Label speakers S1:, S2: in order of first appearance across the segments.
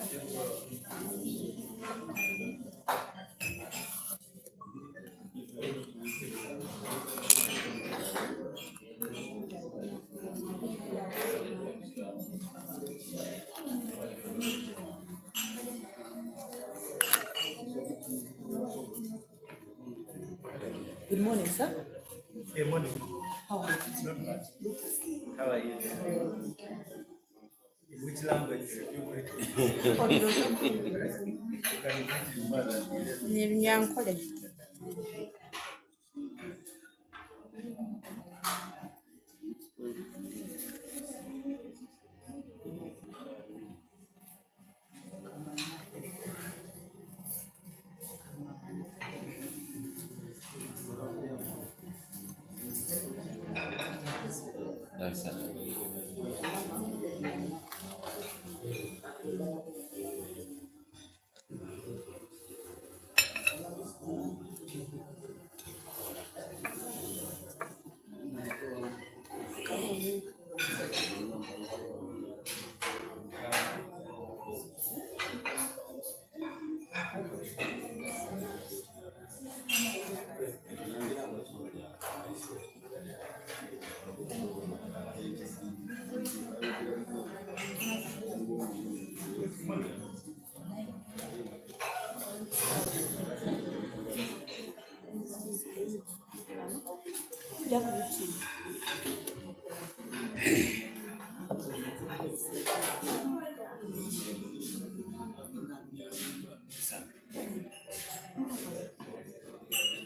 S1: Good morning, sir.
S2: Good morning.
S1: How are you?
S2: Not bad. How are you? In which language you greet?
S1: Nyankhole.
S3: No, sir.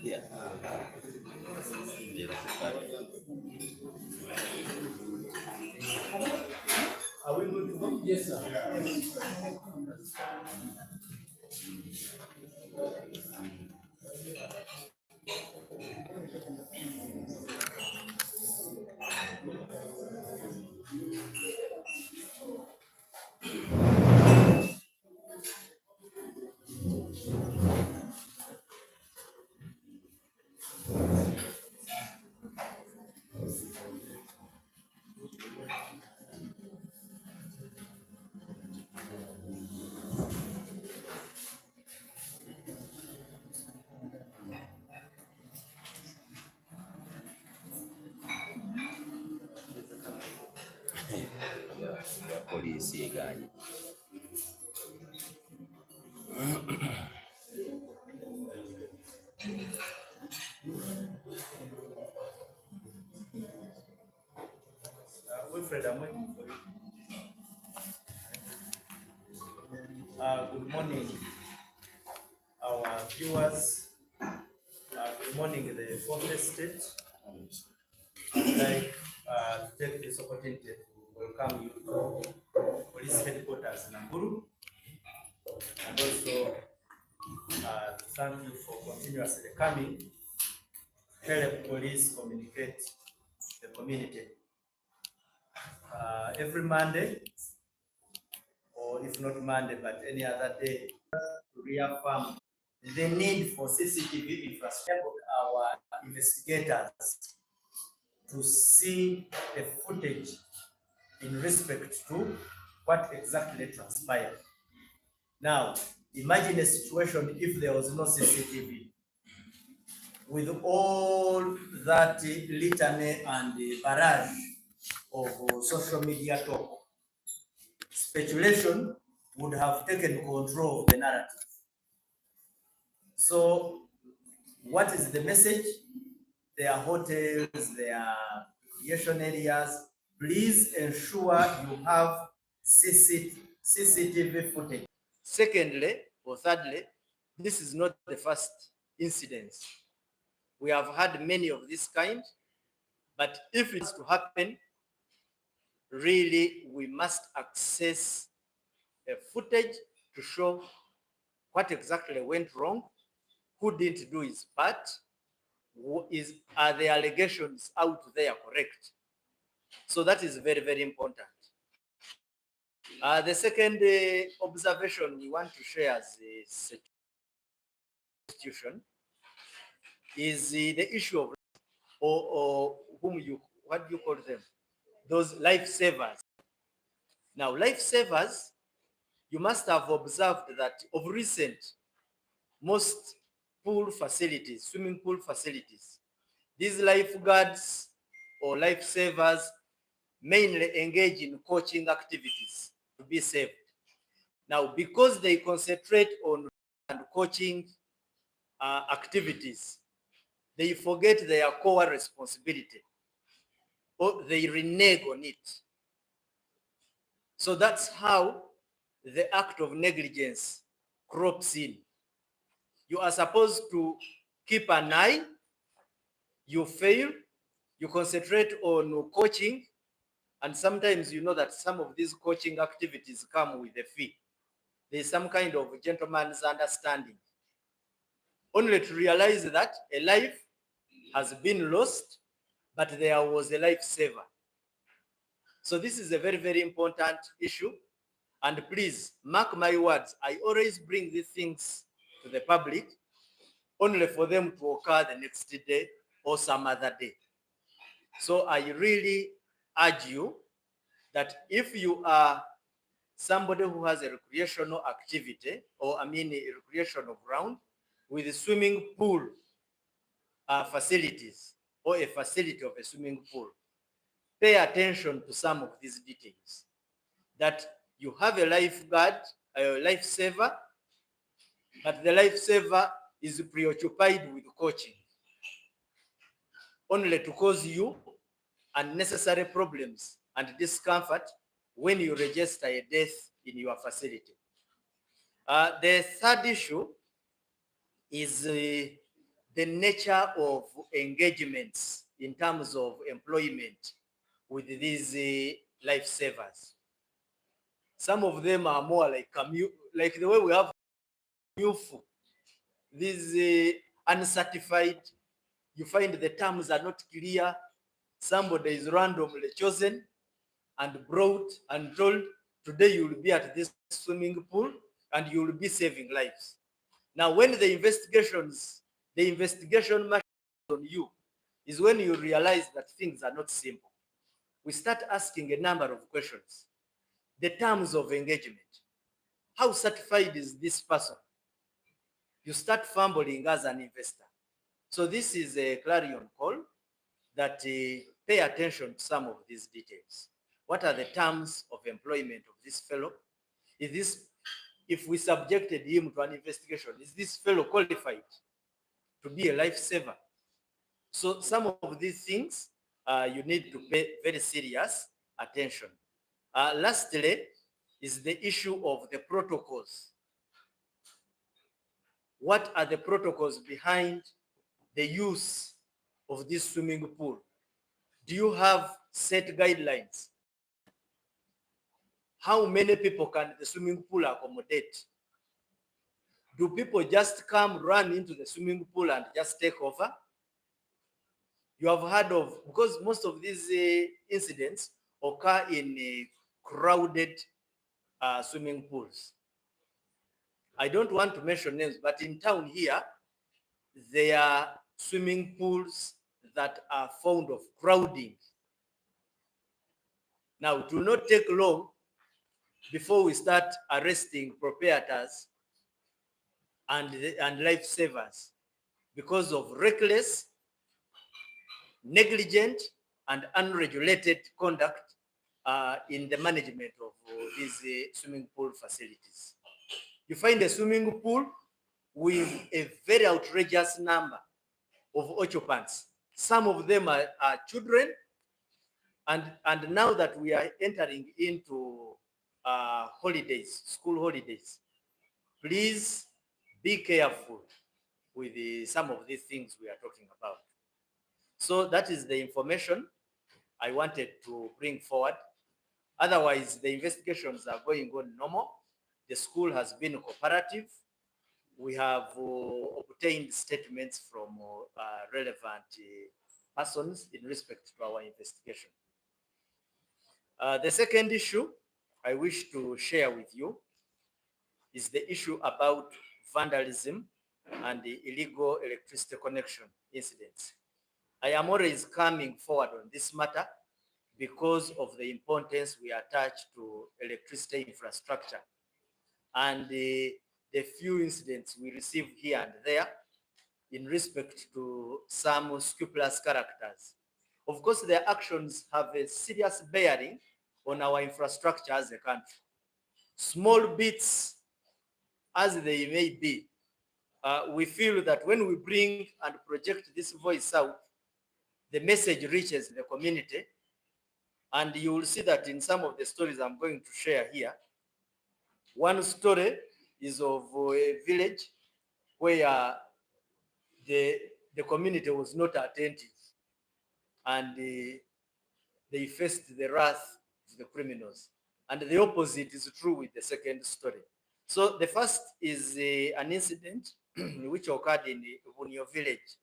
S3: Yeah.
S2: Are we good to go?
S1: Yes, sir.
S3: Police guy.
S2: Wilfred, I'm waiting for you. Good morning, our viewers. Good morning, the fourth estate. I'd like to take this opportunity to welcome you to police headquarters Naguru, and also thank you for continuously coming to help police communicate the community. Every Monday, or if not Monday, but any other day, to reaffirm the need for CCTV infrastructure. Our investigators to see the footage in respect to what exactly transpired. Now, imagine a situation if there was no CCTV. With all that litany and barrage of social media talk, speculation would have taken control of the narrative. So, what is the message? There are hotels, there are recreation areas. Please ensure you have CCTV footage. Secondly, or thirdly, this is not the first incident. We have had many of this kind, but if it's to happen, really, we must access a footage to show what exactly went wrong, who didn't do his part, are the allegations out there correct? So that is very, very important. The second observation we want to share as a institution is the issue of or what do you call them? Those lifesavers. Now, lifesavers, you must have observed that of recent, most pool facilities, swimming pool facilities, these lifeguards or lifesavers mainly engage in coaching activities to be saved. Now, because they concentrate on coaching activities, they forget their core responsibility or they renege on it. So that's how the act of negligence crops in. You are supposed to keep an eye, you fail, you concentrate on coaching, and sometimes you know that some of these coaching activities come with a fee. There's some kind of gentleman's understanding. Only to realize that a life has been lost, but there was a lifesaver. So this is a very, very important issue. And please, mark my words, I always bring these things to the public only for them to occur the next day or some other day. So I really urge you that if you are somebody who has a recreational activity, or a recreational ground with a swimming pool facilities, or a facility of a swimming pool, pay attention to some of these details. That you have a lifeguard, a lifesaver, but the lifesaver is preoccupied with coaching, only to cause you unnecessary problems and discomfort when you register a death in your facility. The third issue is the nature of engagements in terms of employment with these lifesavers. Some of them are more like the way we have youth, these uncertified. You find the terms are not clear. Somebody is randomly chosen and brought and told, today you will be at this swimming pool and you will be saving lives. Now, when the investigation marches on you is when you realize that things are not simple. We start asking a number of questions. The terms of engagement. How certified is this person? You start fumbling as an investor. So this is a clarion call that pay attention to some of these details. What are the terms of employment of this fellow? If we subjected him to an investigation, is this fellow qualified to be a lifesaver? So some of these things you need to pay very serious attention. Lastly, is the issue of the protocols. What are the protocols behind the use of this swimming pool? Do you have set guidelines? How many people can the swimming pool accommodate? Do people just come, run into the swimming pool and just take over? You have heard of, because most of these incidents occur in crowded swimming pools. I don't want to mention names, but in town here, there are swimming pools that are found of crowding. Now, it will not take long before we start arresting proprietors and lifesavers because of reckless, negligent, and unregulated conduct in the management of these swimming pool facilities. You find a swimming pool with a very outrageous number of occupants. Some of them are children, and now that we are entering into holidays, school holidays, please be careful with some of these things we are talking about. So that is the information I wanted to bring forward. Otherwise, the investigations are going on normal. The school has been cooperative. We have obtained statements from relevant persons in respect to our investigation. The second issue I wish to share with you is the issue about vandalism and the illegal electricity connection incidents. I am always coming forward on this matter because of the importance we attach to electricity infrastructure and the few incidents we receive here and there in respect to some scrupulous characters. Of course, their actions have a serious bearing on our infrastructure as a country. Small bits as they may be, we feel that when we bring and project this voice out, the message reaches the community. And you will see that in some of the stories I'm going to share here. One story is of a village where the, the community was not attentive, and they faced the wrath of the criminals. And the opposite is true with the second story. So the first is an incident which occurred in the Bunyo village,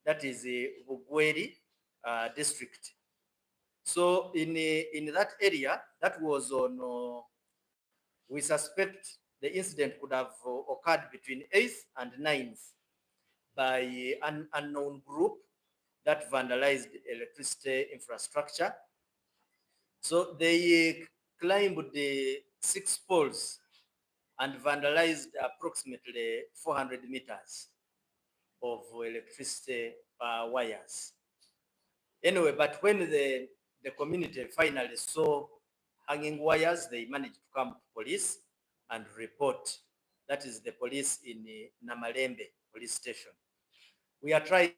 S2: that is the Bugweri district. So in that area, that was on, we suspect the incident could have occurred between 8th and 9th by an unknown group that vandalized electricity infrastructure. So they climbed the 6 poles and vandalized approximately 400 meters of electricity wires. Anyway, but when the community finally saw hanging wires, they managed to come to police and report. That is the police in Namalembe police station. We are trying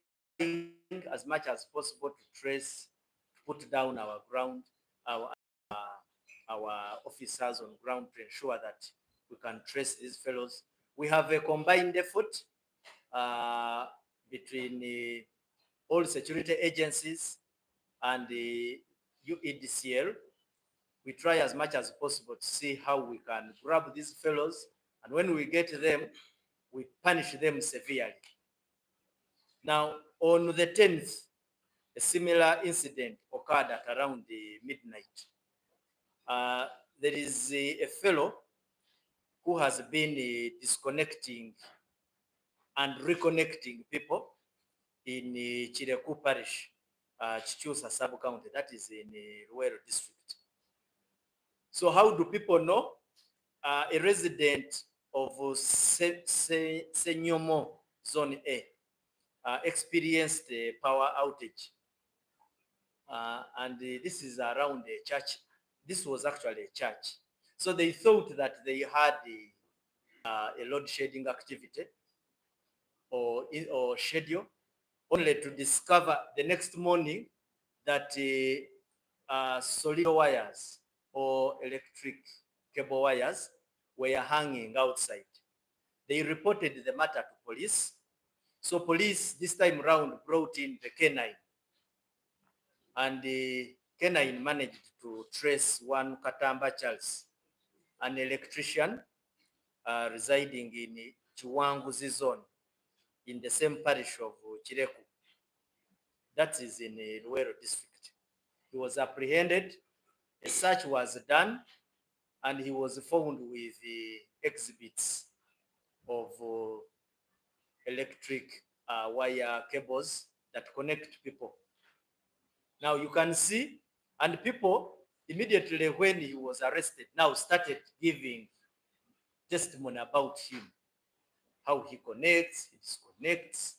S2: as much as possible to trace, to put down our ground, our, our officers on ground to ensure that we can trace these fellows. We have a combined effort between all security agencies and the UEDCL. We try as much as possible to see how we can grab these fellows, and when we get them, we punish them severely. Now, on the 10th, a similar incident occurred at around the midnight. There is a fellow who has been disconnecting and reconnecting people in Chireku Parish, Chichusa sub-county, that is in Ruero district. So how do people know? A resident of Senyomo Zone A experienced a power outage. And this is around a church. This was actually a church. So they thought that they had a load shedding activity or schedule, only to discover the next morning that solid wires or electric cable wires were hanging outside. They reported the matter to police. So police this time round brought in the canine, and the canine managed to trace one Katamba Charles, an electrician residing in Chiwanguzi zone in the same parish of Chireku. That is in Ruero district. He was apprehended, a search was done, and he was found with the exhibits of electric wire cables that connect people. Now you can see, and people immediately when he was arrested now started giving testimony about him, how he connects, he disconnects.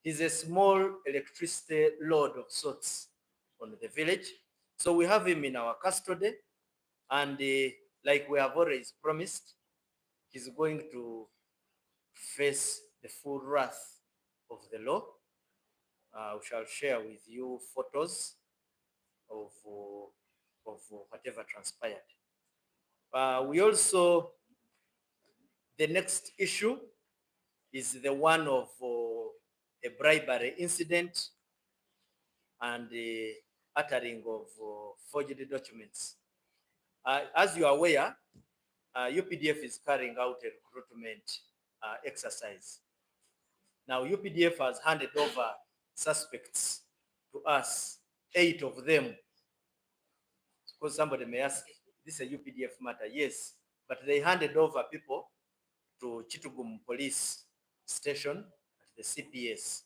S2: He's a small electricity lord of sorts on the village. So we have him in our custody, and like we have always promised, he's going to face the full wrath of the law. We shall share with you photos of whatever transpired. We also, the next issue is the one of a bribery incident and the uttering of forged documents. As you are aware, UPDF is carrying out a recruitment exercise. Now, UPDF has handed over suspects to us, 8 of them. Because somebody may ask, this is a UPDF matter. Yes, but they handed over people to Chitugum police station at the CPS.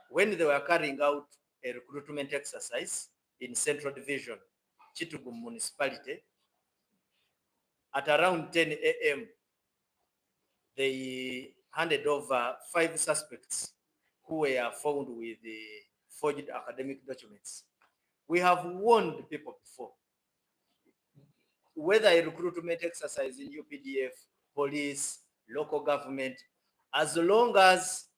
S2: When they were carrying out a recruitment exercise in Central Division, Chitugum municipality, At around 10 a.m., they handed over 5 suspects who were found with the forged academic documents. We have warned people before, whether a recruitment exercise in UPDF, police, local government, as long as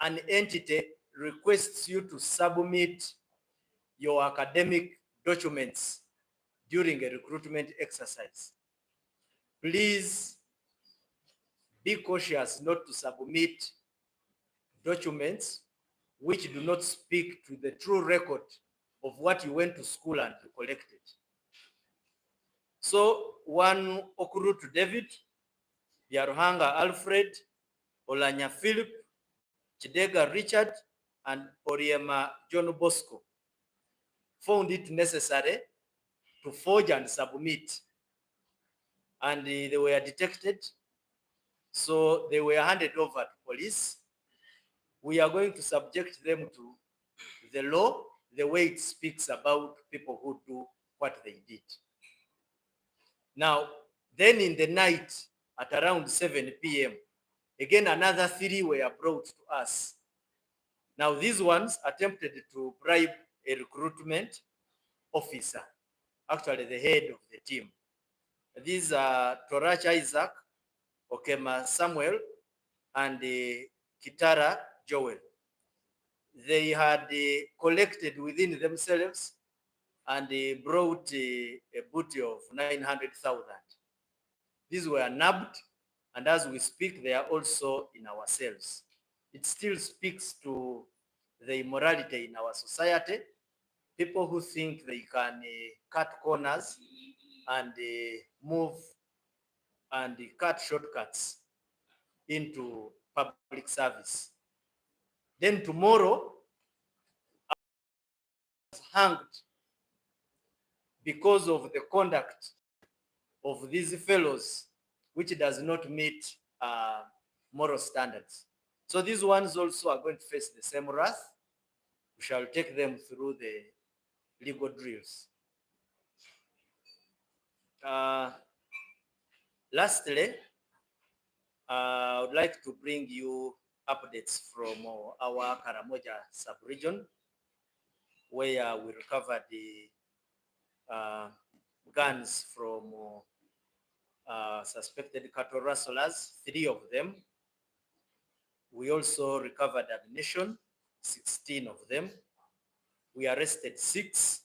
S2: an entity requests you to submit your academic documents during a recruitment exercise, please be cautious not to submit documents which do not speak to the true record of what you went to school and collected. So one Okuru to David, Yaruhanga Alfred, Olanya Philip, Chidega Richard, and Oriema John Bosco found it necessary to forge and submit, and they were detected, so they were handed over to police. We are going to subject them to the law, the way it speaks about people who do what they did. Now, then in the night at around 7 p.m., again another 3 were brought to us. Now these ones attempted to bribe a recruitment officer, actually the head of the team. These are Torach Isaac, Okema Samuel, and Kitara Joel. They had collected within themselves and brought a booty of 900,000. These were nabbed, and as we speak, they are also in our cells. It still speaks to the immorality in our society. People who think they can cut corners and move and cut shortcuts into public service. Then tomorrow, hanged because of the conduct of these fellows, which does not meet moral standards. So these ones also are going to face the same wrath. We shall take them through the legal drills. Lastly, I would like to bring you updates from our Karamoja sub-region, where we recovered the guns from suspected cattle rustlers, 3 of them. We also recovered ammunition, 16 of them. We arrested 6,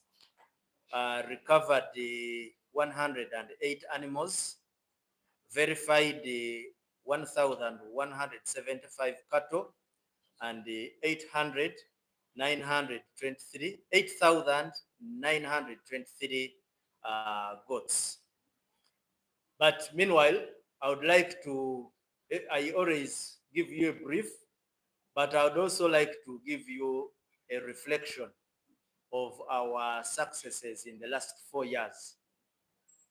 S2: recovered 108 animals, verified 1,175 cattle, and 8,923 goats. But meanwhile, I would like to, I always give you a brief, but I would also like to give you a reflection of our successes in the last 4 years,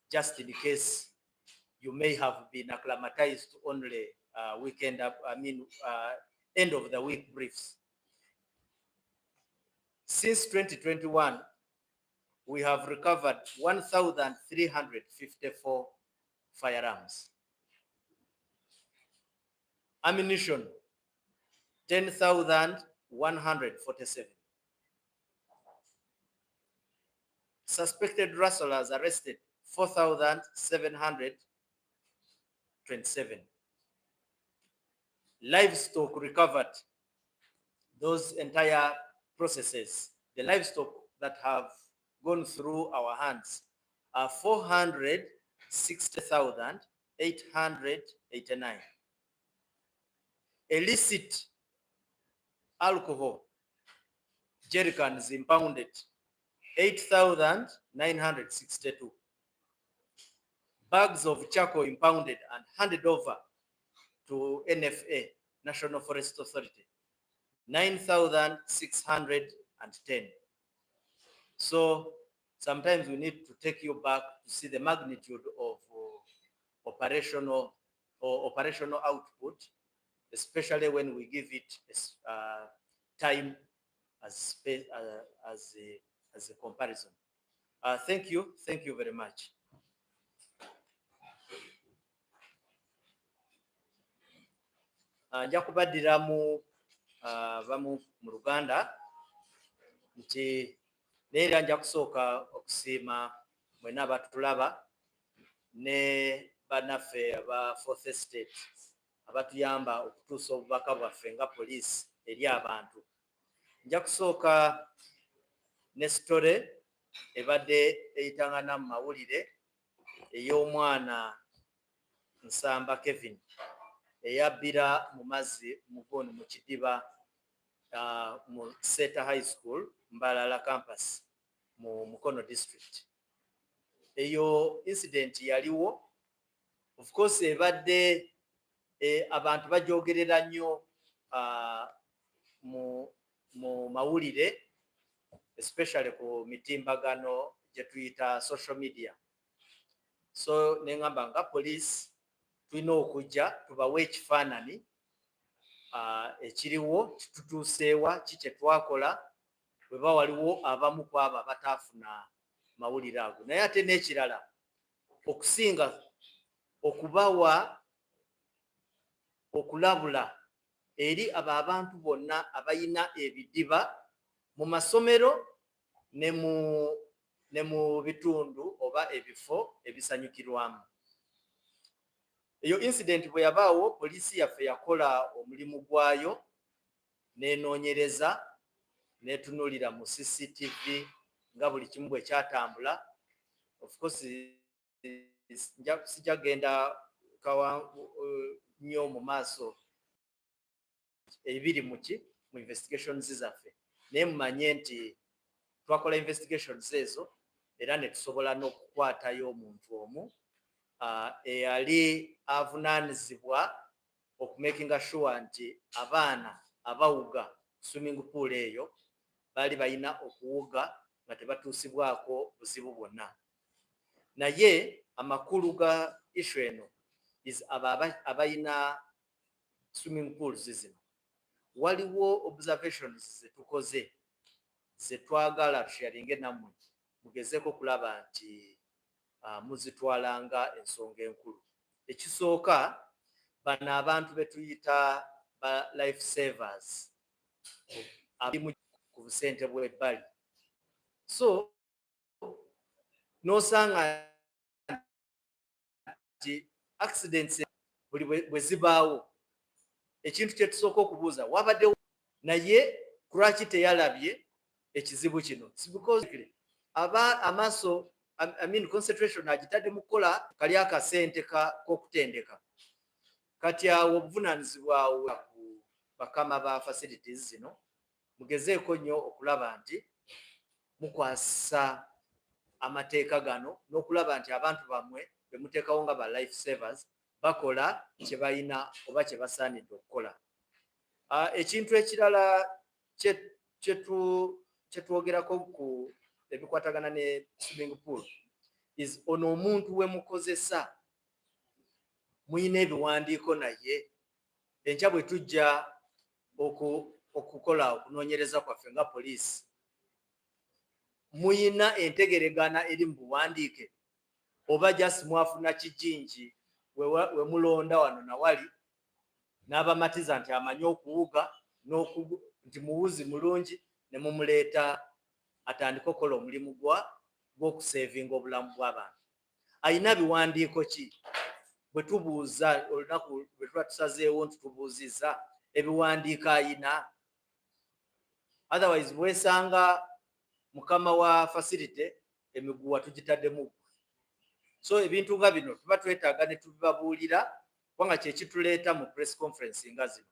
S2: just in case you may have been acclimatized to only end of the week briefs. Since 2021, we have recovered 1,354 firearms. Ammunition, 10,147. Suspected rustlers arrested, 4,727. Livestock recovered, those entire processes, the livestock that have gone through our hands are 460,889. Illicit alcohol jerrycans impounded, 8,962. Bags of charcoal impounded and handed over to NFA, National Forest Authority, 9,610. So sometimes we need to take you back to see the magnitude of operational output, especially when we give it time as a comparison. Thank you very much. nja kubaddiramu bamu mu Luganda nti neera nja kusooka okusiima mwenna abatulaba ne bannaffe aba Fourth Estate abatuyamba okutuusa obubaka bwaffe nga poliisi eri abantu. Nja kusooka ne sitole ebadde eyitangana mu mawulire ey'omwana Nsamba Kevin eyabbira mu mazzi mugoni mu kidiba mu Seta High School Mbalala campus mu Mukono district. Eyo incident yaliwo, of course ebadde abantu bajogerera nnyo mu mawulire, especially ku mitimbagano gye tuyita social media. So nengamba nga police tulina okujja tubawe ekifaananyi ekiriwo kitutuuseewa kiki twakola bweba waliwo abamu ku abo abataafuna mawulire ago. Naye ate n'ekirala okusinga okubawa okulabula eri abo abantu bonna abayina ebidiba mu masomero ne mu bitundu oba ebifo ebisanyukirwamu. Eyo incident bwe yabaawo, poliisi yaffe yakola omulimu gwayo n'enoonyereza n'etunuulira mu CCTV nga buli kimu bwe kyatambula. Of course sijagenda nnyo mu maaso ebiri mu investigations zaffe, naye mumanye nti twakola investigations ezo era ne tusobola n'okukwatayo omuntu omu eyali avunaanyizibwa okumakinga sure nti abaana abawuga swimming pool eyo baali balina okuwuga nga tebatuusibwako buzibu bwonna. Naye amakulu ga issue eno abayina swimming pools zino waliwo observations zetukoze zetwagala tusharinge nammwe mugezeeko kulaba nti muzitwalanga ensonga enkulu. Ekisooka, bano abantu betuyita ba life savers abali ku busente bw'ebbali. So nosanga nti accidents buli bwe zibaawo ekintu kye tusooka okubuuza wabaddewo naye lwaki teyalabye ekizibu kino? Si because aba amaaso concentration agitadde mu kukola kali akasente k'okutendeka. Kati awo obuvunaanyizibwa ku bakama ba facilities zino mugezeeko nnyo okulaba nti mukwasa amateeka gano n'okulaba nti abantu bammwe be muteekawo nga ba life savers bakola kye balina oba kye basaanidde okukola. Ekintu ekirala kye twogerako ku ebikwatagana ne swimming pool is ono omuntu we mukozesa muyina ebiwandiiko naye enkya bwe tujja okukola okunoonyereza kwaffe nga poliisi muyina entegeregana eri mu buwandiike oba just mwafuna kijinji we mulonda wano nawali n'abamatiza nti amanyi okuwuga nti muwuzi mulungi ne mumuleeta atandika okukola omulimu gw'okusevinga obulamu bw'abantu. Ayina biwandiiko ki? Bwe tubuuza olunaku lwe tuba tusazeewo nti tubuuzizza ebiwandiiko ayina. Otherwise bwesanga mukama wa facility emiguwa tugitaddemu. So ebintu nga bino tuba twetaaga ne tubibabuulira kubanga kye kituleeta mu press conference nga zino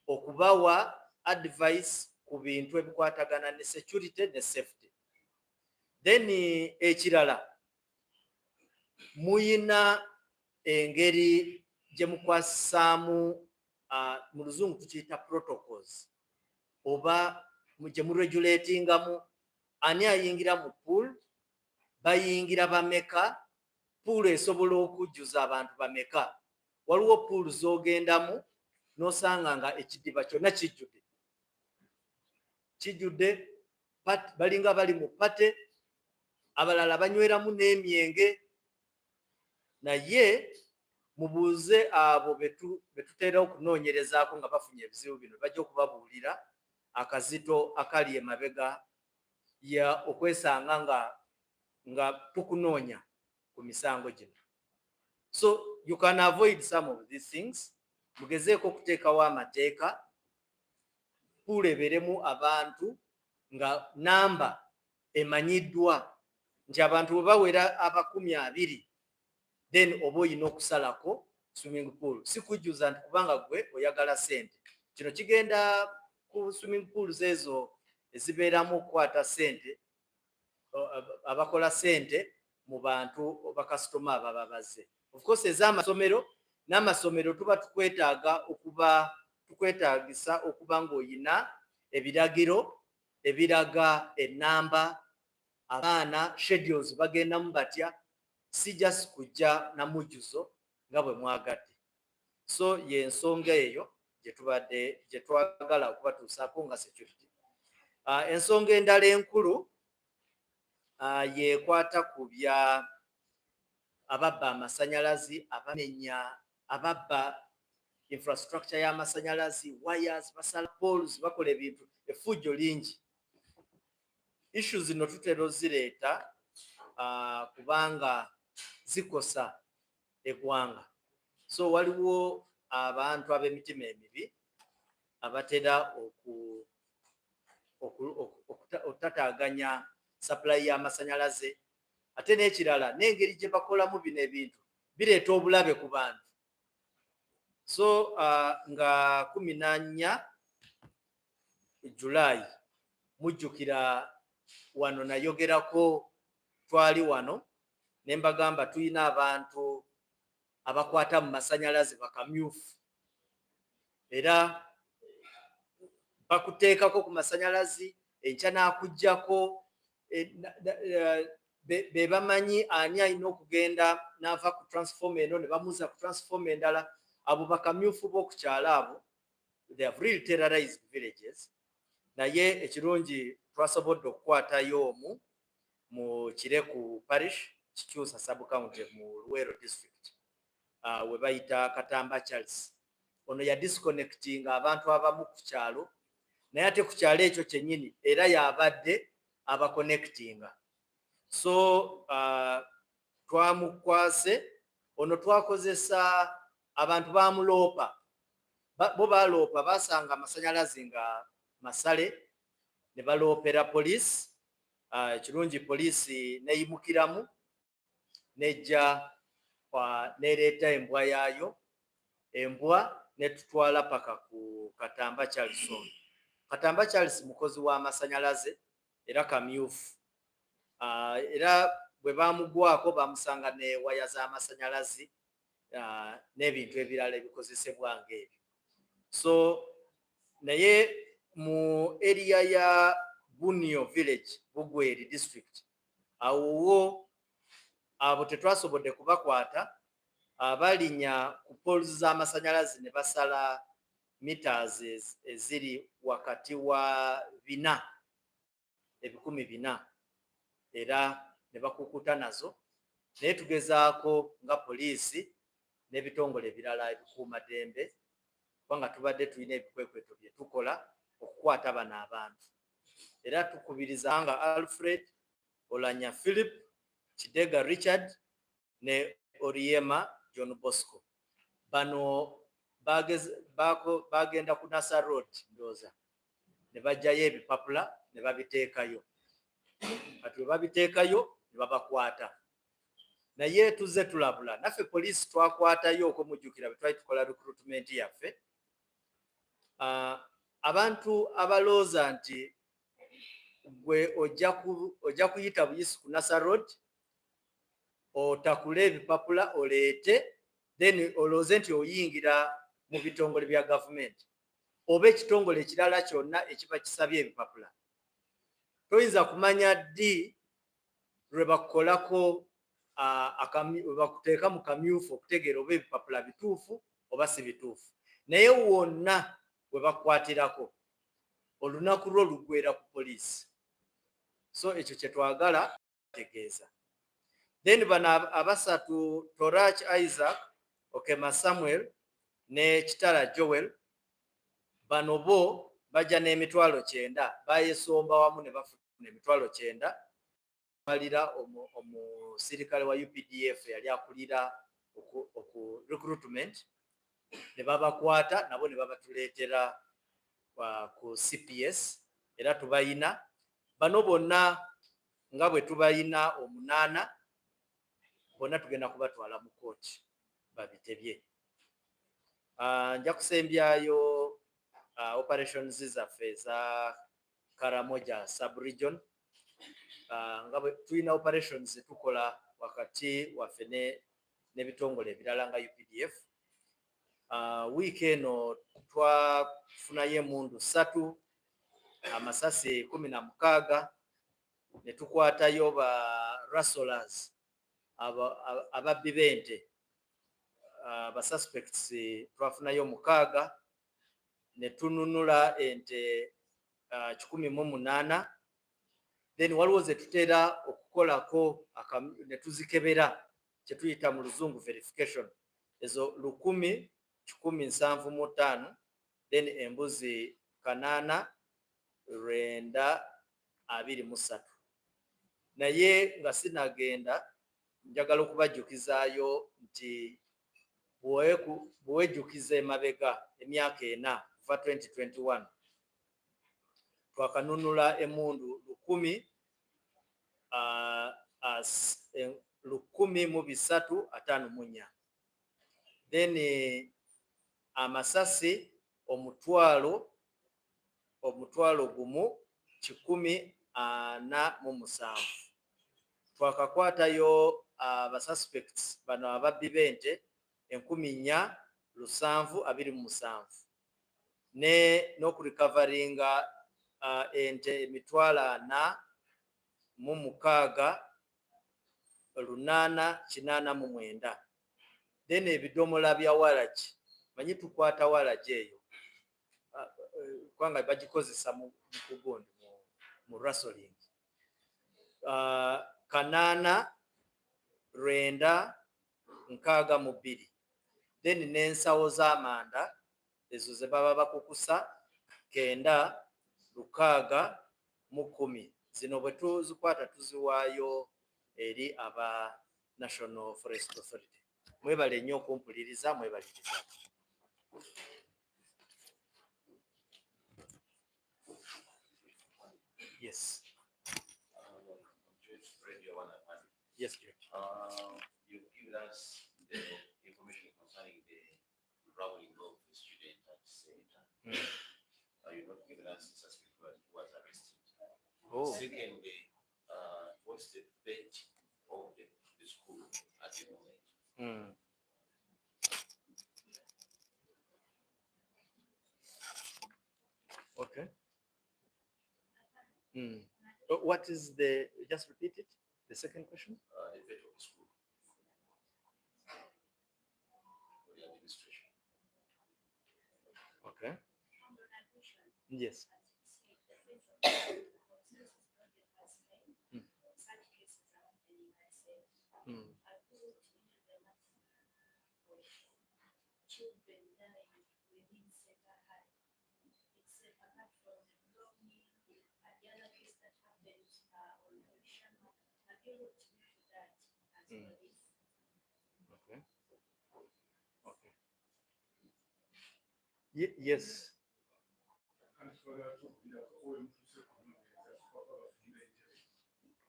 S2: okubawa advice ku bintu ebikwatagana ne security ne safety. Then ekirala muyina engeri gye mukwasaamu mu luzungu tukiyita protocols oba gye muregulatingamu ani ayingira mu pool, bayingira bameka, pool esobola okujjuza abantu bameka. Waliwo pool z'ogendamu n'osanga nga ekidiba kyonna kijjudde balinga bali mu pate, abalala banyweramu n'emyenge. Naye mubuuze abo betutera okunoonyerezaako nga bafunye ebizibu bino bajja okubabuulira akazito akali emabega ya okwesanga nga tukunoonya ku misango gino. So you can avoid some of these things. Mugezeeko okuteekawo amateeka tuleberemu abantu nga namba emanyiddwa nti abantu bwe bawera aba 20 then oba oyina okusalako swimming pool. Si kujjuza nti kubanga gwe oyagala sente. Kino kigenda ku swimming pools ezo ezibeeramu okukwata sente, abakola sente mu bantu bakasitoma ababa bazze. Of course ez'amasomero, n'amasomero tuba tukwetaagisa okuba ng'oyina ebiragiro ebiraga ennamba abaana schedules bagendamu batya, si just kujja na mujjuzo nga bwe mwagadde. So y'ensonga eyo gye twagala okubatuusaako nga security. Ensonga endala enkulu yekwata ku bya ababba amasanyalazi, ababba infrastructure y'amasanyalazi, wires, basala poles, bakola ebintu effujjo lingi. Issues zino tutera ozireeta kubanga zikosa eggwanga. So waliwo abantu ab'emitima emibi abatera okutataaganya supply y'amasanyalaze, ate n'ekirala n'engeri gye bakolamu bino ebintu bireeta obulabe ku bantu. So nga 14 July mujjukira wano nayogerako, twali wano ne mbagamba tulina abantu abakwata mu masanyalaze bakamyufu era bakuteekako ku masanyalazi enkya n'akuggyako be bamanyi ani alina okugenda n'ava ku transformer eno ne bamuza ku transformer endala. Abo bakamyufu b'oku kyalo abo, they have really terrorized villages. Naye ekirungi twasobodde okukwatayo omu mu Kireku parish, Kikyusa sub county mu Luweero district, we bayita Katamba Charles. Ono ya disconnecting abantu abamu ku kyalo, naye ate ku kyalo ekyo kyennyini era yabadde abaconnectinga. So twamukwase, ono twakozesa abantu bamuloopa, bo baloopa basanga amasanyalazi nga masale ne baloopera poliisi. Ekirungi poliisi neyimukiramu nejja nereeta embwa yaayo, embwa netutwala paka ku Katamba Charles. Katamba Charles mukozi w'amasanyalaze era kamyufu, era bwe bamugwako bamusanga ne waya z'amasanyalazi n'ebintu ebirala ebikozesebwa ng'ebyo. So naye mu area ya Bunio village, Bugweri district, awo abo tetwasobodde kubakwata, balinya ku poles z'amasanyalazi ne basala meters eziri wakati wa 400 era ne bakukuta nazo, naye tugezaako nga poliisi n'ebitongole ebirala ebikuumaddembe kubanga tubadde tulina ebikwekweto bye tukola okukwata bano abantu. Era tukubiriza nga Alfred, Olanya Philip, Kidega Richard ne Oriema John Bosco. Bano bagenda ku Nasa Road ndoza ne bajjayo ebipapula ne babiteekayo. Kati babiteekayo ne babakwata. Naye tuzze tulabula. Naffe poliisi twakwatayo okwo mujjukira bwe twali tukola recruitment yaffe. Abantu abalooza nti gwe ojja kuyita buyisi ku Nasa Road, otakule ebipapula oleete, then olooze nti oyingira mu bitongole bya gavumenti oba ekitongole ekirala kyonna ekiba kisabye ebipapula. Toyinza kumanya ddi lwe bakukolako bakuteeka mu kamyufu okutegeera oba ebipapula bituufu oba si bituufu. Naye wonna we bakukwatirako olunaku lwo luggweera ku poliisi. So ekyo kye twagala tegeeza. Then bano abasatu, Torach Isaac, Okema Samuel ne Kitala Joel, bano bo bajja n'emitwalo 9 bayesomba wamu ne bafuna emitwalo 9 malira omusirikale wa UPDF yali akulira oku recruitment ne babakwata nabo ne babatuleetera ku CPS era tubayina bano bonna nga bwe tubayina 8 bonna tugenda kubatwala mu kooti babitebye. Nja kusembyayo operations zaffe za Karamoja sub-region nga bwe tulina operations zetukola wakati waffe n'ebitongole ebirala nga UPDF. Wiiki eno twafunayo emmundu 3, amasasi 16 ne tukwatayo ba rustlers ababbi b'ente ba suspects twafunayo 6 ne tununula ente 18. Then waliwo ze tutera okukolako ne tuzikebera kye tuyita mu luzungu verification, ezo 1,175, then embuzi 8,923. naye nga sinagenda njagala okubajjukizaayo nti bwewejjukiza emabega emyaka 4 kuva 2021 twakanunula emmundu 1,354, then amasasi omutwalo 1,147. Twakakwatayo abasuspects bano ababbi b'ente 4,727 n'okurikavaringa ente 46,889. Then ebidomola bya waragi, manyi tukwata waragi eyo kwanga bagikozesa mu kugundi mu rustling, 8,962. Then n'ensawo z'amanda ezo ze baba bakukusa 9,610. Zino bwe tuzikwata tuziwaayo eri aba National Forest Authority. Mwebale nnyo okumpuliriza, mwebaliriza. Yes. Yes, Judge.
S3: You've given us the information concerning the robbery of the student at the center. You've not given us the suspect who was arrested.
S2: Oh.
S3: Secondly, what's the fate of the school at the moment?
S2: Okay. What is the, just repeat it, the second question?
S3: The fate of the school. For the administration.
S2: Okay. Yes. Okay. Okay. Yes.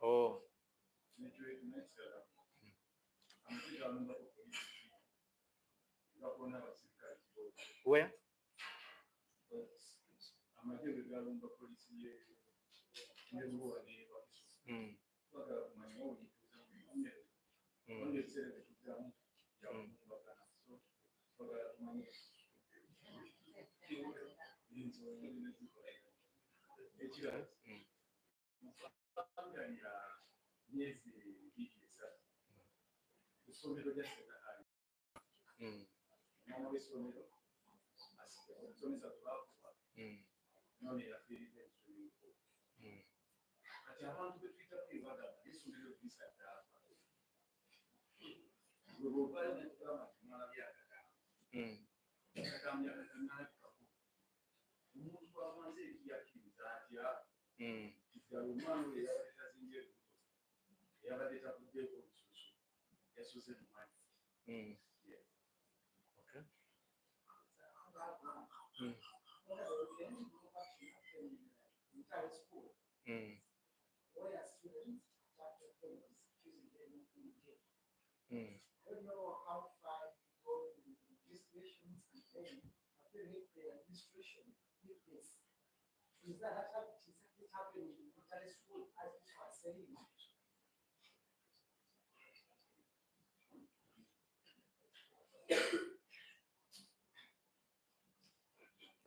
S2: Oh. Where?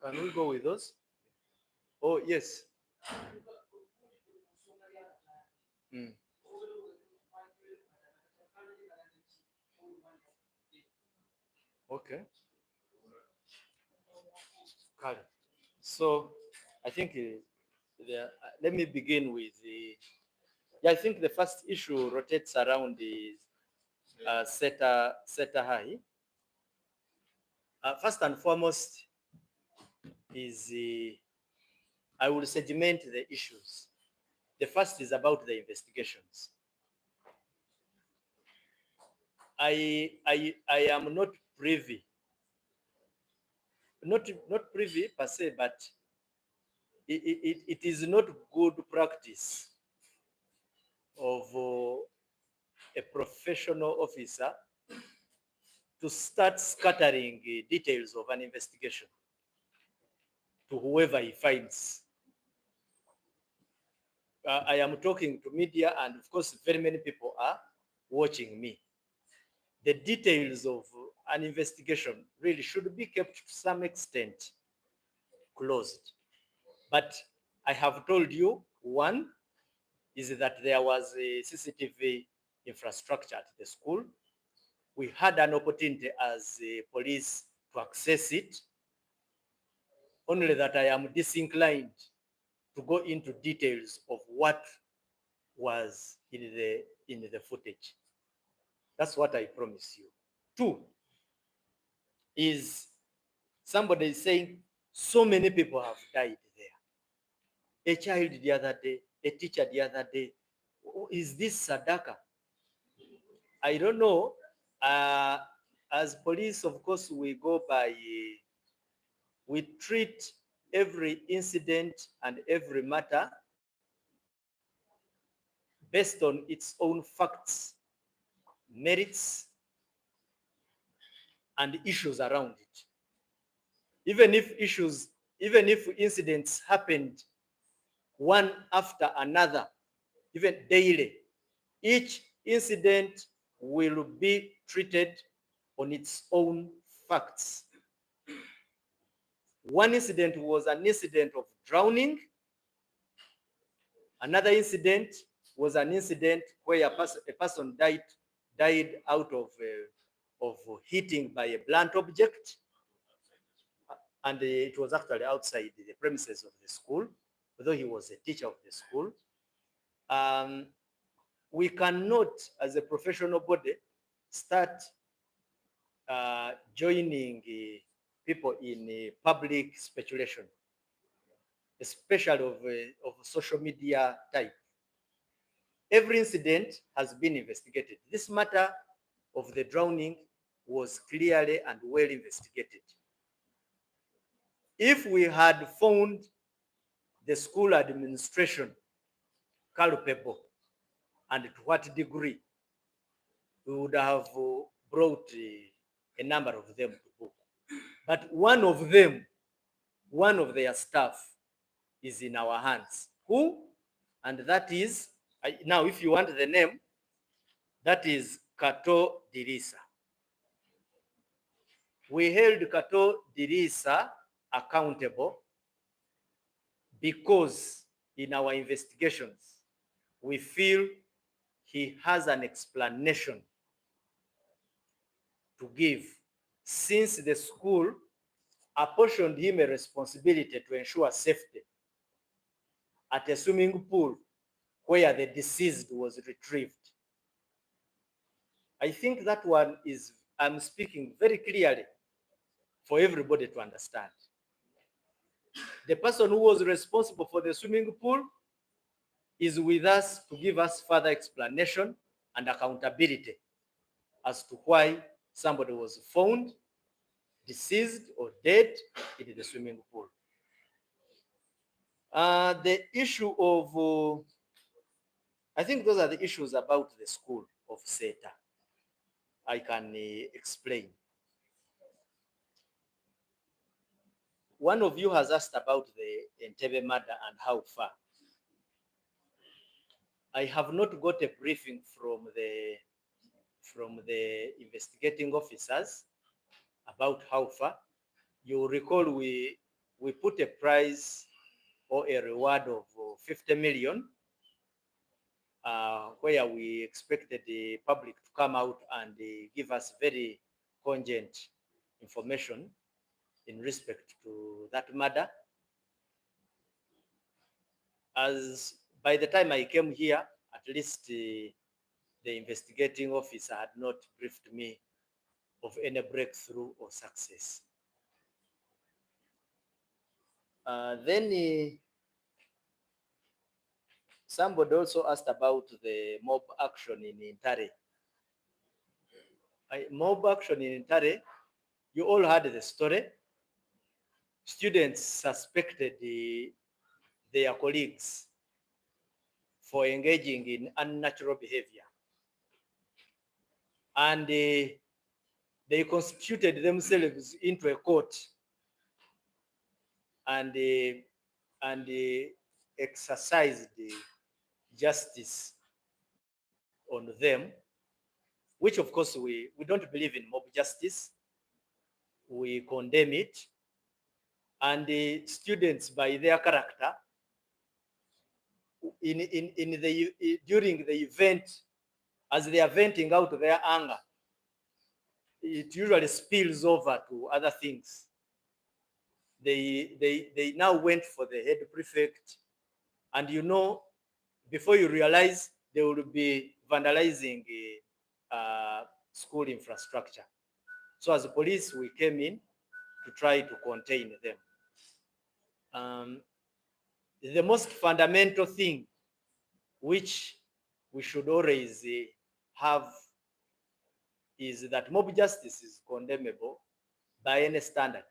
S2: Can we go with those? Oh, yes. Okay. Got it. So I think let me begin with the. Yeah, I think the first issue rotates around the SETA high. First and foremost is I will segment the issues. The first is about the investigations. I am not privy, not privy per se, but it is not good practice of a professional officer to start scattering details of an investigation to whoever he finds. I am talking to media, and of course, very many people are watching me. The details of an investigation really should be kept to some extent closed. But I have told you, one is that there was a CCTV infrastructure at the school. We had an opportunity as police to access it, only that I am disinclined to go into details of what was in the footage. That's what I promise you. Two is somebody is saying so many people have died there. A child the other day, a teacher the other day. Is this Sadaka? I don't know. As police, of course, we go by, we treat every incident and every matter based on its own facts, merits, and issues around it. Even if incidents happened one after another, even daily, each incident will be treated on its own facts. One incident was an incident of drowning. Another incident was an incident where a person died out of hitting by a blunt object, and it was actually outside the premises of the school, although he was a teacher of the school. We cannot, as a professional body, start joining people in public speculation, especially of social media type. Every incident has been investigated. This matter of the drowning was clearly and well investigated. If we had found the school administration culpable, and to what degree, we would have brought a number of them to book. But one of their staff is in our hands. Who? And that is, now if you want the name, that is Kato Dirisa. We held Kato Dirisa accountable because in our investigations, we feel he has an explanation to give, since the school apportioned him a responsibility to ensure safety at a swimming pool where the deceased was retrieved. I think that one is, I'm speaking very clearly for everybody to understand. The person who was responsible for the swimming pool is with us to give us further explanation and accountability as to why somebody was found deceased or dead in the swimming pool. The issue of, I think those are the issues about the school of SETA. I can explain. One of you has asked about the Entebbe murder and how far. I have not got a briefing from the investigating officers about how far. You recall we put a prize or a reward of 50 million, where we expected the public to come out and give us very cogent information in respect to that matter. As by the time I came here, at least the investigating officer had not briefed me of any breakthrough or success. Then somebody also asked about the mob action in Intare. Mob action in Intare, you all heard the story. Students suspected their colleagues for engaging in unnatural behavior. And they constituted themselves into a court and exercised justice on them, which of course we don't believe in mob justice. We condemn it. And the students, by their character, during the event, as they are venting out their anger, it usually spills over to other things. They now went for the head prefect, and before you realize, they will be vandalizing school infrastructure. So as a police, we came in to try to contain them. The most fundamental thing which we should always have is that mob justice is condemnable by any standard.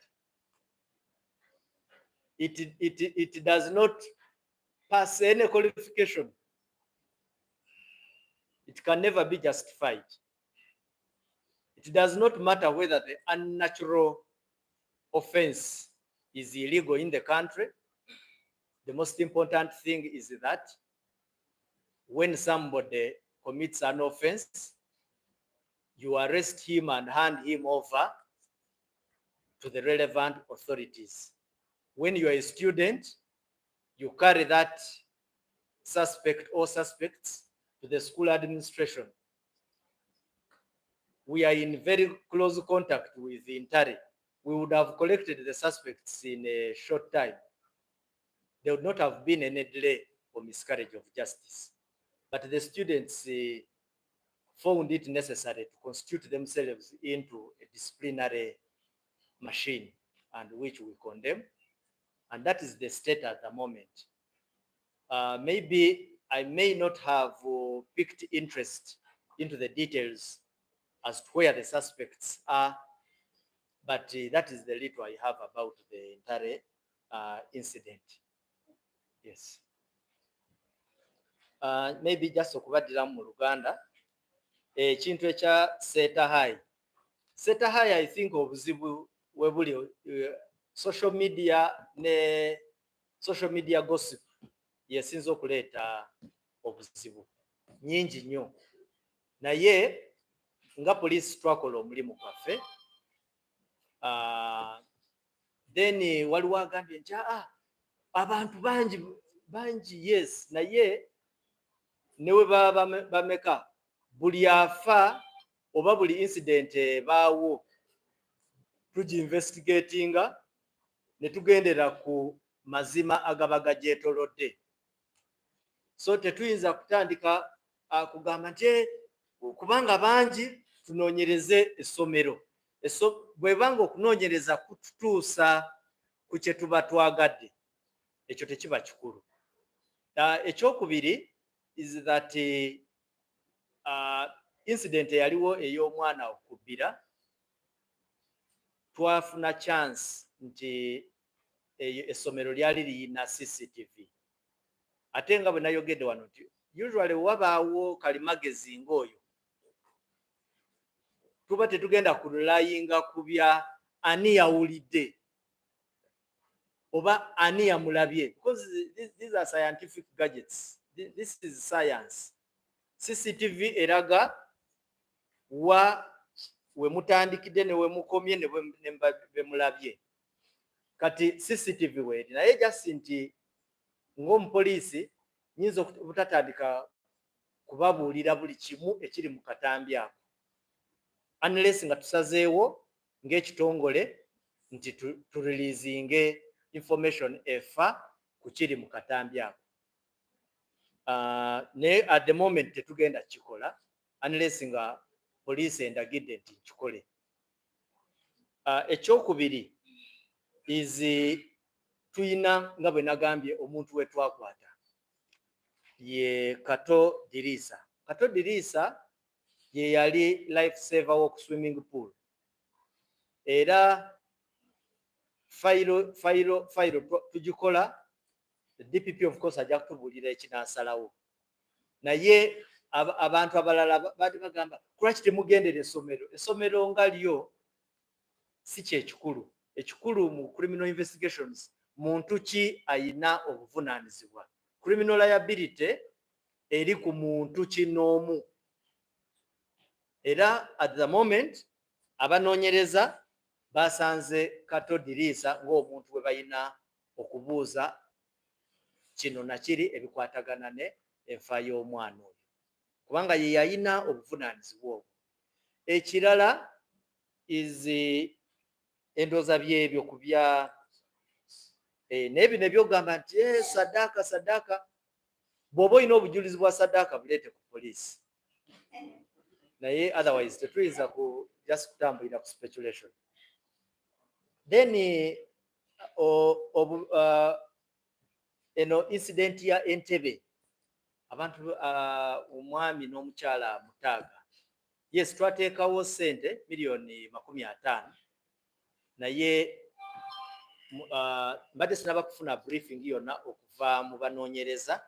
S2: It does not pass any qualification. It can never be justified. It does not matter whether the unnatural offense is illegal in the country. The most important thing is that when somebody commits an offense, you arrest him and hand him over to the relevant authorities. When you are a student, you carry that suspect or suspects to the school administration. We are in very close contact with Intare. We would have collected the suspects in a short time. There would not have been any delay or miscarriage of justice. But the students found it necessary to constitute themselves into a disciplinary machine, and which we condemn. And that is the state at the moment. Maybe I may not have picked interest into the details as to where the suspects are, but that is the little I have about the entire incident. Yes. Maybe just okubadira mu Luganda ekintu ekya SETA high. SETA high, I think obuzibu webuli social media gossip yesinza okuleeta obuzibu nyingi nnyo, naye nga poliisi twakola omulimu gwaffe. Then waliwo agambye nti abantu bangi yes, naye newe baba bameka, buli afa oba buli incident ebaawo tugi-investigatinga ne tugendera ku mazima agaba gagyetoolodde. So tetuyinza kutandika kugamba nti kubanga bangi tunoonyereze essomero. So bwebanga okunoonyereza kututuusa ku kye tuba twagadde, ekyo tekiba kikulu. Ekyokubiri is that incident eyaliwo ey'omwana okubbira, twafuna chance nti essomero lyali liyina CCTV. Ate nga bwe nayogedde wano nti usually wabaawo kalimagezi ng'oyo, tuba tetugenda kulayinga ku bya ani yawulidde oba ani yamulabye, because these are scientific gadgets. This is science. CCTV eraga we mutandikidde ne we mukomye ne be mulabye. Kati CCTV weeri naye just nti ng'omupoliisi nyinza obutatandika kubabuulira buli kimu ekiri mu katambi ako, unless nga tusazeewo ng'ekitongole nti tureleasinge information efa ku kiri mu katambi ako. Naye at the moment tetugenda kikola unless nga poliisi endagidde nti nkikole. Ekyokubiri is tuyina nga bwe nagambye omuntu we twakwata ye Kato Dirisa. Kato Dirisa ye yali life saver w'oku swimming pool, era fayiro tugikola, DPP of course ajja kutubuulira ekinaasalawo, naye abantu abalala baali bagamba kulwaki temugendera essomero nga lyo si kyekikulu. Ekikulu mu criminal investigations muntu ki ayina obuvunaanyizibwa. Criminal liability eri ku muntu kinoomu, era at the moment abanoonyereza basanze Kato Dirisa ng'omuntu we bayina okubuuza kino nakiri ebikwatagana ne enfa y'omwana oyo, kubanga ye yayina obuvunaanyizibwa obwo. Ekirala is endooza byebyo ku bya n'ebyo byogamba nti saddaaka, bw'oba olina obujulizi bwa saddaaka buleete ku poliisi, naye otherwise tetuyinza just kutambulira ku speculation. Then eno incident ya Entebbe, abantu omwami n'omukyala Mutaaga, yes twateekawo ssente miliyoni 50, naye mbadde sinaba kufuna briefing yonna okuva mu banoonyereza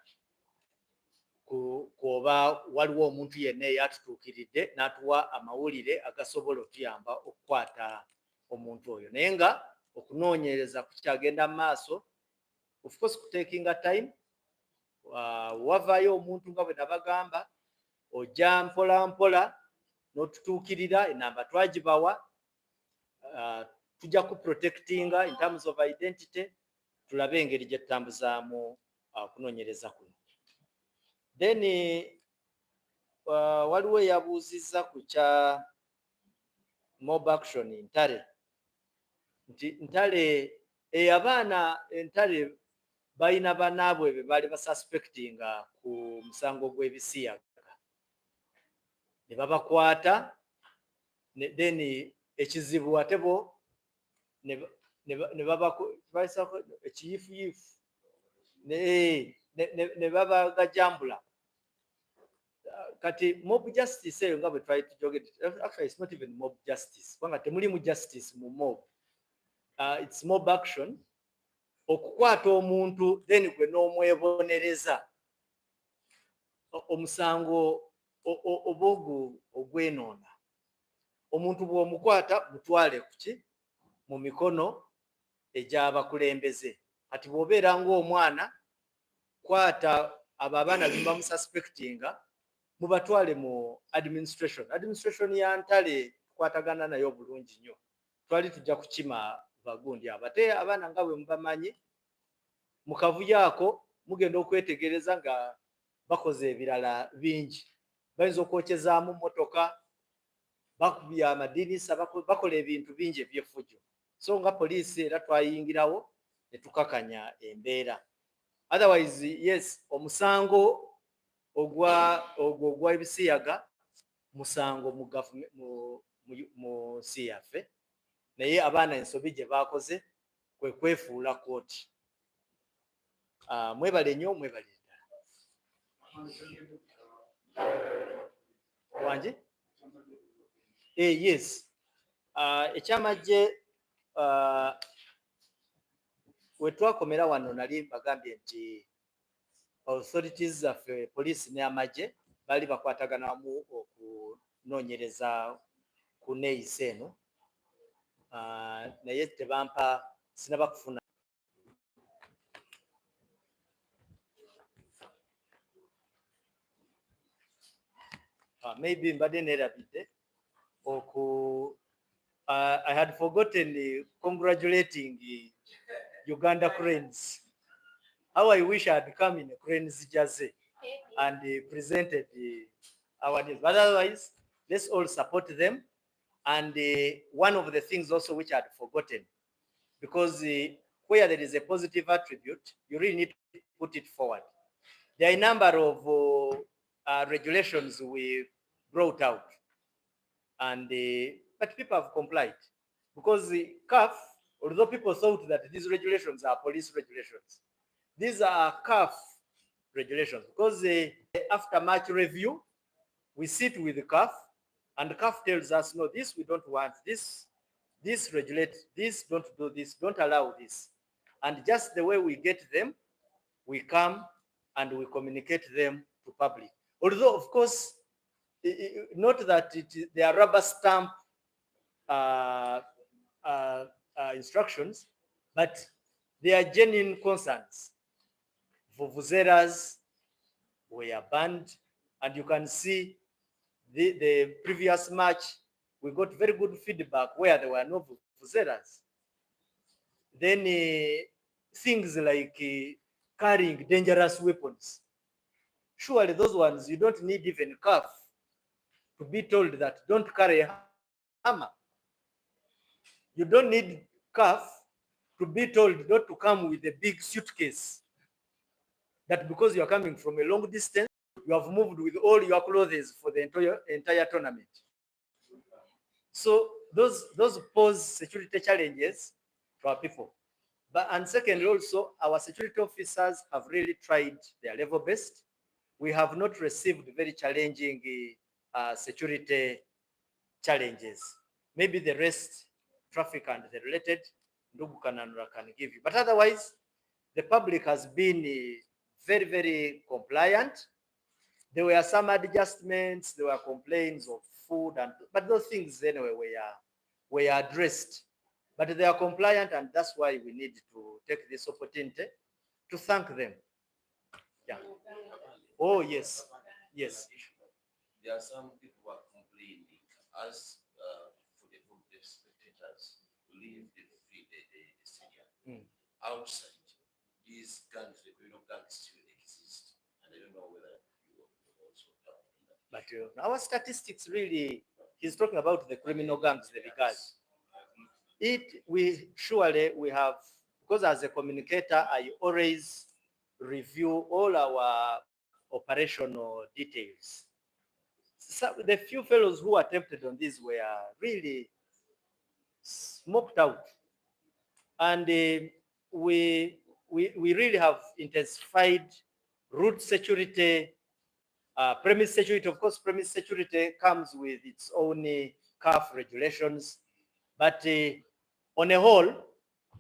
S2: kuba waliwo omuntu yenna eyatutuukiridde n'atuwa amawulire agasobola otuyamba okukwata omuntu oyo, naye nga okunoonyereza kukyagenda mu maaso, of course kutekinga time. Wavaayo omuntu nga bwe nabagamba, ojja mpola mpola n'otutuukirira, enamba twagibawa, tujja ku protectinga in terms of identity, tulabe engeri gye tutambuzaamu okunoonyereza kuno. Then waliwo eyabuuzizza ku kya mob action Ntale, nti Ntale abaana Ntale balina bannaabwe be baali basuspectinga ku musango gw'ebisiyaga ne babakwata, then ekizibu ate bo ne babako ekiyifuyifu ne babagajambula. Kati mob justice eyo nga bwe twali tujogedde, actually it's not even mob justice, kubanga temulimu justice mu mob. It's mob action, okukwata omuntu then gwe n'omwebonereza omusango obogu ogwenoona. Omuntu bw'omukwata mutwale kuki mu mikono egy'abakulembeze. Kati bw'obeera ng'omwana, kwata abo abaana be bamususpectinga mubatwale mu administration ya Ntale tukwatagana nayo bulungi nnyo. Twali tujja kukima bagundi abo, ate abaana nga bwe mubamanyi mu kavuyo ako mugenda okwetegereza nga bakoze ebirala bingi, bayinza okwokyezaamu motoka, bakubya amadinisa, bakola ebintu bingi eby'effujjo. So nga poliisi era twayingirawo ne tukakanya embeera. Otherwise yes, omusango ogwa ebisiyaga musango mu mu nsi yaffe, naye abaana ensobi gye baakoze kwe kwefuula kooti. Mwebale nnyo, mwebale ddala. Wangi? Yes. Ekyamagye we twakomera wano nali bagambye nti authorities zaffe, poliisi n'amagye baali bakwatagana wamu okunoonyereza ku neeyisa eno, naye tebampa, sinaba kufuna maybe mbadde neerabidde I had forgotten congratulating Uganda Cranes. How I wish I had come in a Cranes jersey and presented our news. But otherwise, let's all support them. And one of the things also which I had forgotten, because where there is a positive attribute, you really need to put it forward. There are a number of regulations we brought out, and but people have complied, because the CAF, although people thought that these regulations are police regulations, these are CAF regulations, because after much review, we sit with the CAF, and the CAF tells us, no, this we don't want, this regulate, this don't do this, don't allow this. And just the way we get them, we come and we communicate them to public. Although, of course, not that they are rubber stamp instructions, but they are genuine concerns. Vuvuzelas were banned, and you can see the previous match, we got very good feedback where there were no vuvuzelas. Then things like carrying dangerous weapons. Surely those ones, you don't need even CAF to be told that don't carry a hammer. You don't need CAF to be told not to come with a big suitcase. That because you are coming from a long distance, you have moved with all your clothes for the entire tournament. So those pose security challenges to our people. And secondly, also, our security officers have really tried their level best. We have not received very challenging security challenges. Maybe the rest, traffic and the related, Ndugu Kananura can give you. But otherwise, the public has been very, very compliant. There were some adjustments, there were complaints of food, but those things anyway were addressed. But they are compliant, and that's why we need to take this opportunity to thank them. Yeah. Oh, yes. Yes.
S3: There are some people who are complaining as for the spectators to leave the stadium. Outside, these gangs, the criminal gangs still exist. And I don't know whether you also talk about that.
S2: But our statistics really, he's talking about the criminal gangs, the guys. We have, because as a communicator, I always review all our operational details. So the few fellows who attempted on this were really smoked out. And we really have intensified route security, premise security. Of course, premise security comes with its own CAF regulations. But on a whole,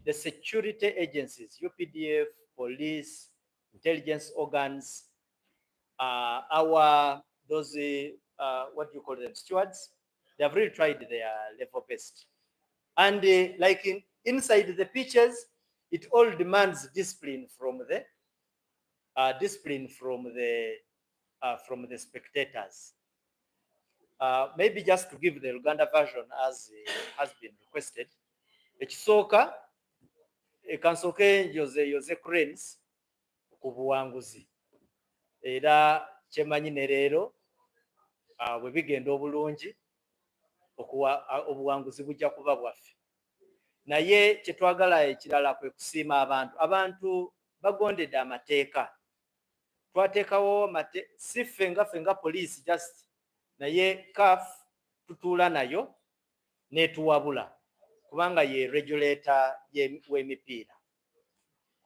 S2: the security agencies, UPDF, police, intelligence organs, those what do you call them, stewards, they have really tried their level best. And like inside the pitches, it all demands discipline from the spectators. Maybe just to give the Uganda version as has been requested. Ekisooka ekansooke yoze Cranes ku buwanguzi, era kyemanyi ne leero bwe bigenda obulungi obuwanguzi bujja kuba bwaffe. Naye kyetwagala ekirala kwe kusiima abantu bagondedde amateeka. Twateekawo si ffe nga poliisi just, naye CAF tutuula nayo netuwabula kubanga ye regulator w'emipiira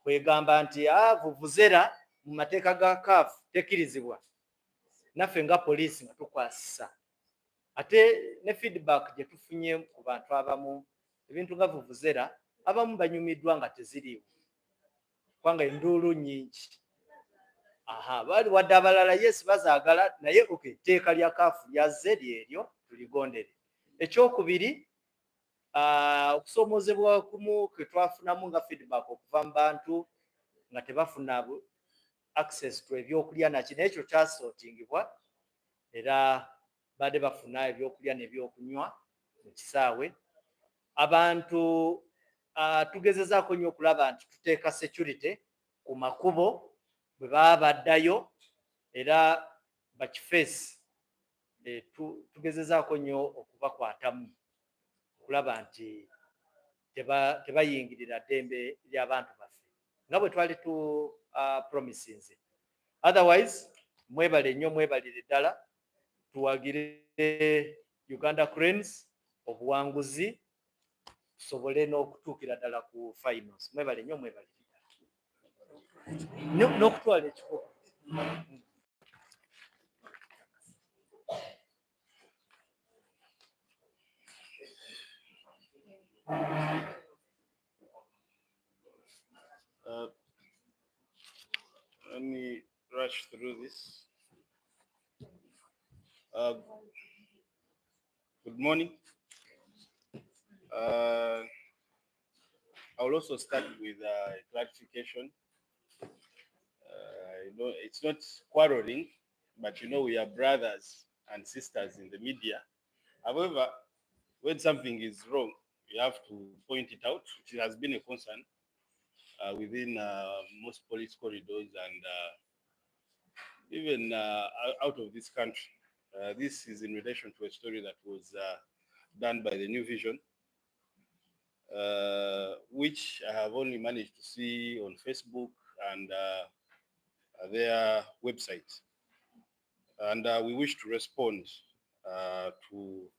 S2: kwegamba nti vuvuzera mu mateeka ga CAF tekirizibwa naffe nga poliisi nga tukwasisa ate ne feedback gye tufunye ku bantu abamu ebintu nga vuvuzera abamu banyumiddwa nga teziriiwo kubanga enduulu nnyingi bali wadde abalala yes bazaagala naye okay teeka lya CAF lyazze lyeryo tuligondere. Ekyokubiri okusoomozebwa kumu kwe twafunamu nga feedback okuva mu bantu nga tebafuna access to ebyokulya naki n'ekyo kyasootingibwa era badde bafuna ebyokulya n'ebyokunywa mu kisaawe. Abantu tugezezaako nnyo okulaba nti tuteeka security ku makubo bwe baba baddayo era bakifeesi tugezezaako nnyo okubakwatamu okulaba nti tebayingirira ddembe ly'abantu baffe nga bwe twali tu promisinze. Otherwise mwebale nnyo mwebalire ddala tuwagire Uganda Cranes obuwanguzi tusobole n'okutuukira ddala ku finals. Mwebale nnyo mwebalire ddala n'okutwala ekikopo.
S1: Let me rush through this. Good morning. I will also start with a clarification. It's not quarreling, but we are brothers and sisters in the media. However, when something is wrong, you have to point it out. It has been a concern within most police corridors and even out of this country. This is in relation to a story that was done by the New Vision, which I have only managed to see on Facebook and their website. And we wish to respond to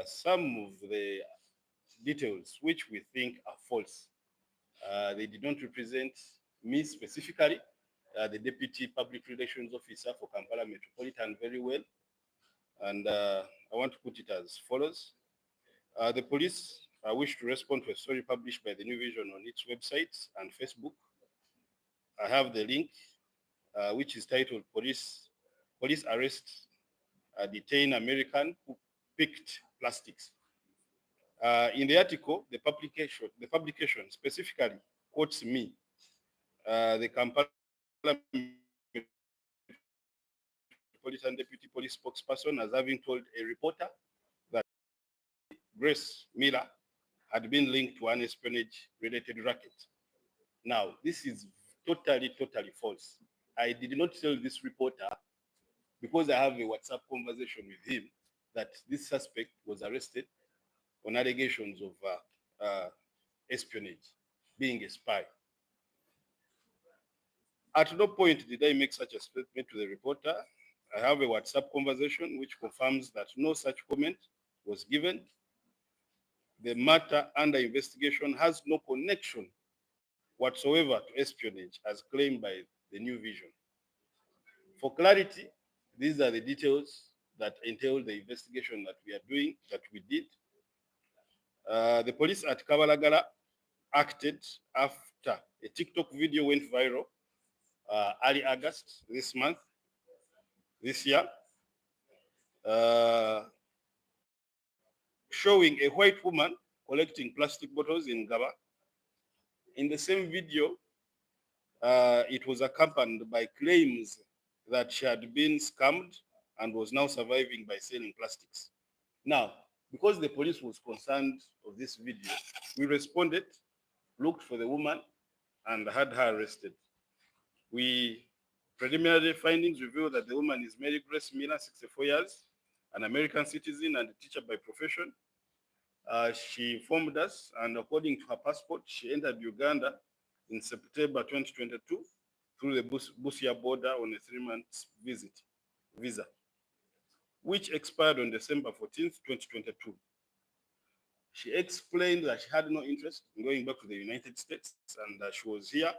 S1: some of the details which we think are false. They did not represent me specifically, the Deputy Public Relations Officer for Kampala Metropolitan very well. And I want to put it as follows. The police wish to respond to a story published by the New Vision on its website and Facebook. I have the link, which is titled Police Arrest Detain American Who Picked Plastics. In the article, the publication specifically quotes me, the Kampala Metropolitan Deputy Police spokesperson, as having told a reporter that Grace Miller had been linked to an espionage-related racket. Now, this is totally false. I did not tell this reporter because I have a WhatsApp conversation with him that this suspect was arrested on allegations of espionage, being a spy. At no point did I make such a statement to the reporter. I have a WhatsApp conversation which confirms that no such comment was given. The matter under investigation has no connection whatsoever to espionage as claimed by the New Vision. For clarity, these are the details that entail the investigation that we are doing, that we did. The police at Kabalagala acted after a TikTok video went viral early August this year, showing a white woman collecting plastic bottles in Gaba. In the same video, it was accompanied by claims that she had been scammed and was now surviving by selling plastics. Now, because the police was concerned of this video, we responded, looked for the woman, and had her arrested. Preliminary findings reveal that the woman is Mary Grace Miller, 64 years, an American citizen and a teacher by profession. She informed us, and according to her passport, she entered Uganda in September 2022 through the Busia border on a 3-month visa, which expired on December 14th, 2022. She explained that she had no interest in going back to the United States, and she was here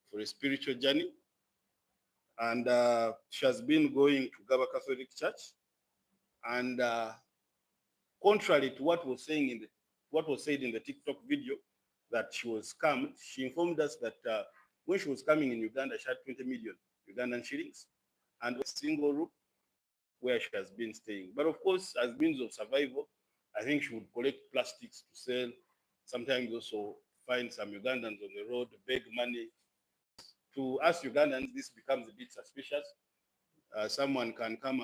S1: for a spiritual journey. And she has been going to Gaba Catholic Church. And contrary to what was said in the TikTok video, that she was scammed, she informed us that when she was coming in Uganda, she had 20 million Ugandan shillings and a single room where she has been staying. But of course, as means of survival, I think she would collect plastics to sell, sometimes also find some Ugandans on the road, beg money. To us Ugandans, this becomes a bit suspicious. Someone can come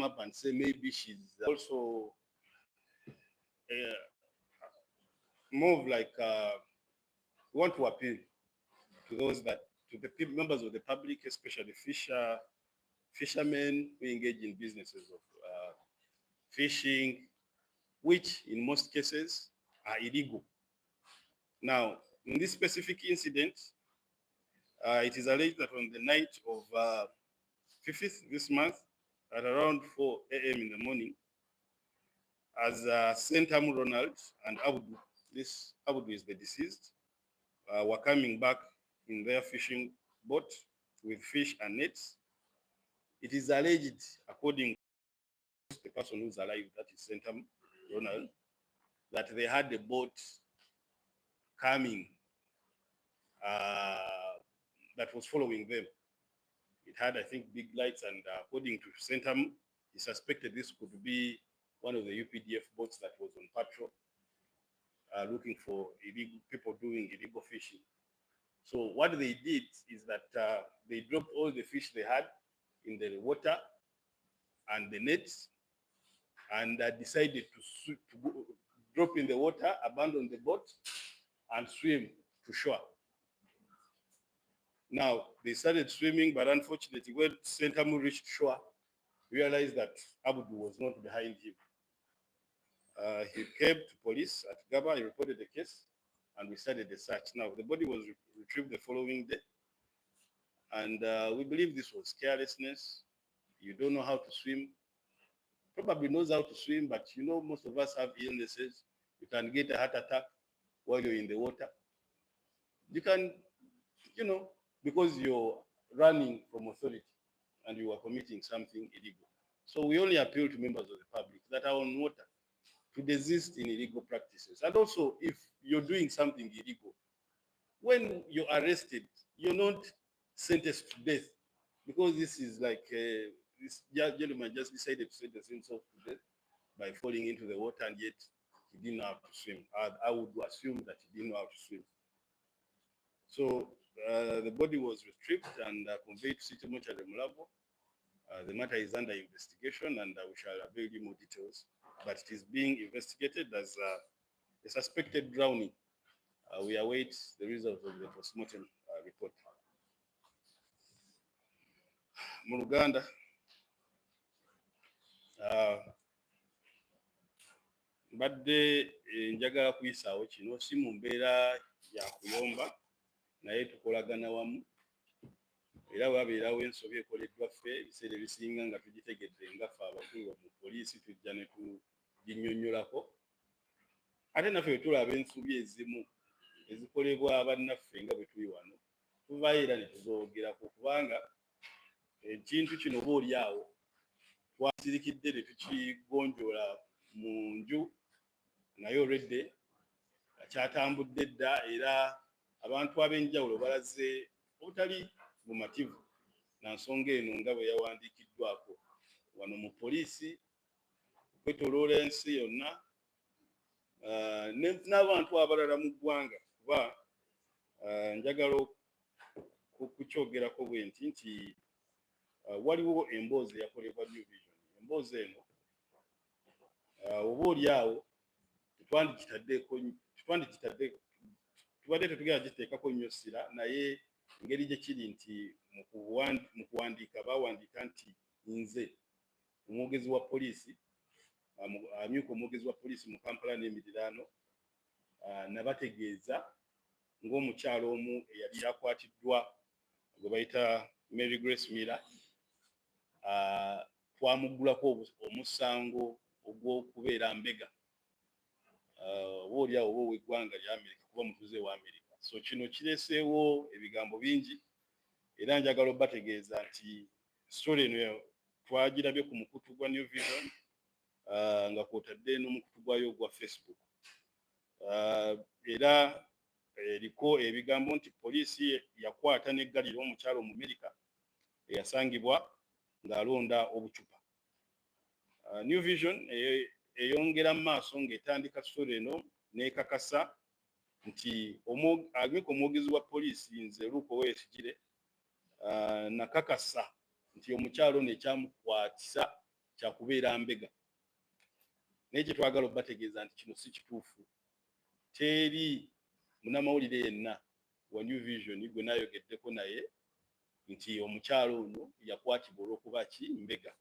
S1: up and say maybe she's also more of like want to appeal to those to the members of the public, especially fishermen who engage in businesses of fishing, which in most cases are illegal. Now, in this specific incident, it is alleged that on the night of 5th this month, at around 4 a.m. in the morning, as Sentam Ronald and Abudu, this Abudu is the deceased, were coming back in their fishing boat with fish and nets. It is alleged, according to the person who's alive, that is Sentam Ronald, that they had a boat coming that was following them. It had, I think, big lights, and according to Sentam, he suspected this could be one of the UPDF boats that was on patrol, looking for illegal people doing illegal fishing. So what they did is that they dropped all the fish they had in the water and the nets, and decided to drop in the water, abandon the boat, and swim to shore. Now, they started swimming, but unfortunately, when Sentamu reached shore, realized that Abudu was not behind him. He came to police at Gaba, he reported the case, and we started the search. Now, the body was retrieved the following day, and we believe this was carelessness. You don't know how to swim. Probably knows how to swim, but you know, most of us have illnesses. You can get a heart attack while you're in the water. You can, you know, because you're running from authority and you are committing something illegal. So we only appeal to members of the public that are on water to desist in illegal practices. And also, if you're doing something illegal, when you're arrested, you're not sentenced to death, because this is like this gentleman just decided to sentence himself to death by falling into the water, and yet he didn't know how to swim. I would assume that he didn't know how to swim. So the body was retrieved and conveyed to City Mortuary Mulabo. The matter is under investigation, and we shall avail you more details. But it is being investigated as a suspected drowning. We await the result of the postmortem report. Mu Luganda, mbadde njagala kuyisaawo kino si mu mbeera ya kuyomba, naye tukolagana wamu, era wabeerawo ensobi ekoleddwa ffe ebiseera ebisinga nga tugitegedde nga ffe abakulu mu poliisi tujja ne tuginnyonnyolako. Ate naffe bwe tulaba ensobi ezimu ezikolebwa bannaffe nga bwe tuli wano, tuvaayo era ne tuzoogerako, kubanga ekintu kino oba oli awo twasirikidde ne tukigonjoola mu nju, naye olwedde kyatambudde dda, era abantu ab'enjawulo balaze obutali bumativu na nsonga eno nga bwe yawandiikiddwako wano mu poliisi okwetooloola ensi yonna n'abantu abalala mu ggwanga, kuba njagala kukyogerako bwe nti waliwo emboozi eyakolebwa New Vision. Emboozi eno oba oli awo tubadde tetugenda giteekako nnyo ssira, naye engeri gye kiri nti mu kuwandiika baawandiika nti nze omwogezi wa poliisi, amyuka omwogezi wa poliisi mu Kampala n'emiriraano, nabategeeza ng'omukyalo omu eyali yakwatiddwa gwe bayita Mary Grace Miller, twamuggulako omusango ogw'okubeera mbega. obaolyawo oba ow'eggwanga lya Amerika kuba mutuuze wa Amerika. So kino kireeseewo ebigambo bingi era njagala obategeeza nti story eno twagirabye ku mukutu gwa New Vision nga kwotadde n'omukutu gwayo gwa Facebook. Era eriko ebigambo nti poliisi yakwata n'eggalira omukyalo mu Amerika eyasangibwa ng'alonda obucupa. New Vision eyongera mu maaso ng'etandika story eno n'ekakasa nti agiko omwogezi wa poliisi nze Luuko Weesigire nakakasa nti omukyalo ono ekyamukwatisa kyakubeera mbega. Naye kye twagala obategeeza nti kino si kituufu. Teri munnamawulire yenna wa New Vision gwe naayogeddeko naye nti omukyalo ono yakwatibwa olw'okuba ki mbega.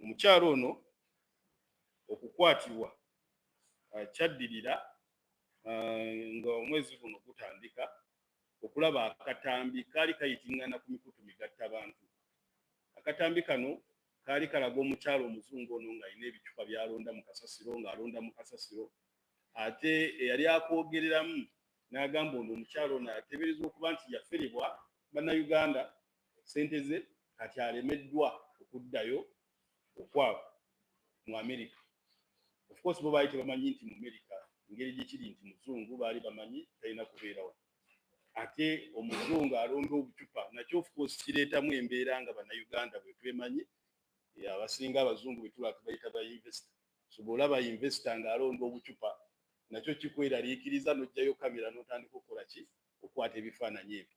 S1: Omukyalo ono okukwatibwa kyaddirira nga omwezi guno gutandika okulaba akatambi kaali kayitingana ku mikutu migatta abantu. Akatambi kano kaali kalaga omukyalo omuzungu ono ng'alina ebicupa by'alonda mu kasasiro ng'alonda mu kasasiro, ate eyali akwogereramu n'agamba ono omukyalo ono ateeberezebwa okuba nti yaferebwa bannayuganda ssente ze kati alemeddwa okuddayo okwava mu Amerika. Of course bo baali tebamanyi nti mu Amerika engeri gye kiri nti muzungu baali bamanyi talina kubeerawo. Ate omuzungu alonda obucupa nakyo of course kireetamu embeera nga bannayuganda bwe twemanyi abasinga abazungu bwe tulaba tubayita ba investor. So bw'olaba investor ng'alonda obucupa nakyo kikweraliikiriza n'oggyayo kamera n'otandika okukola ki okukwata ebifaananyi ebyo.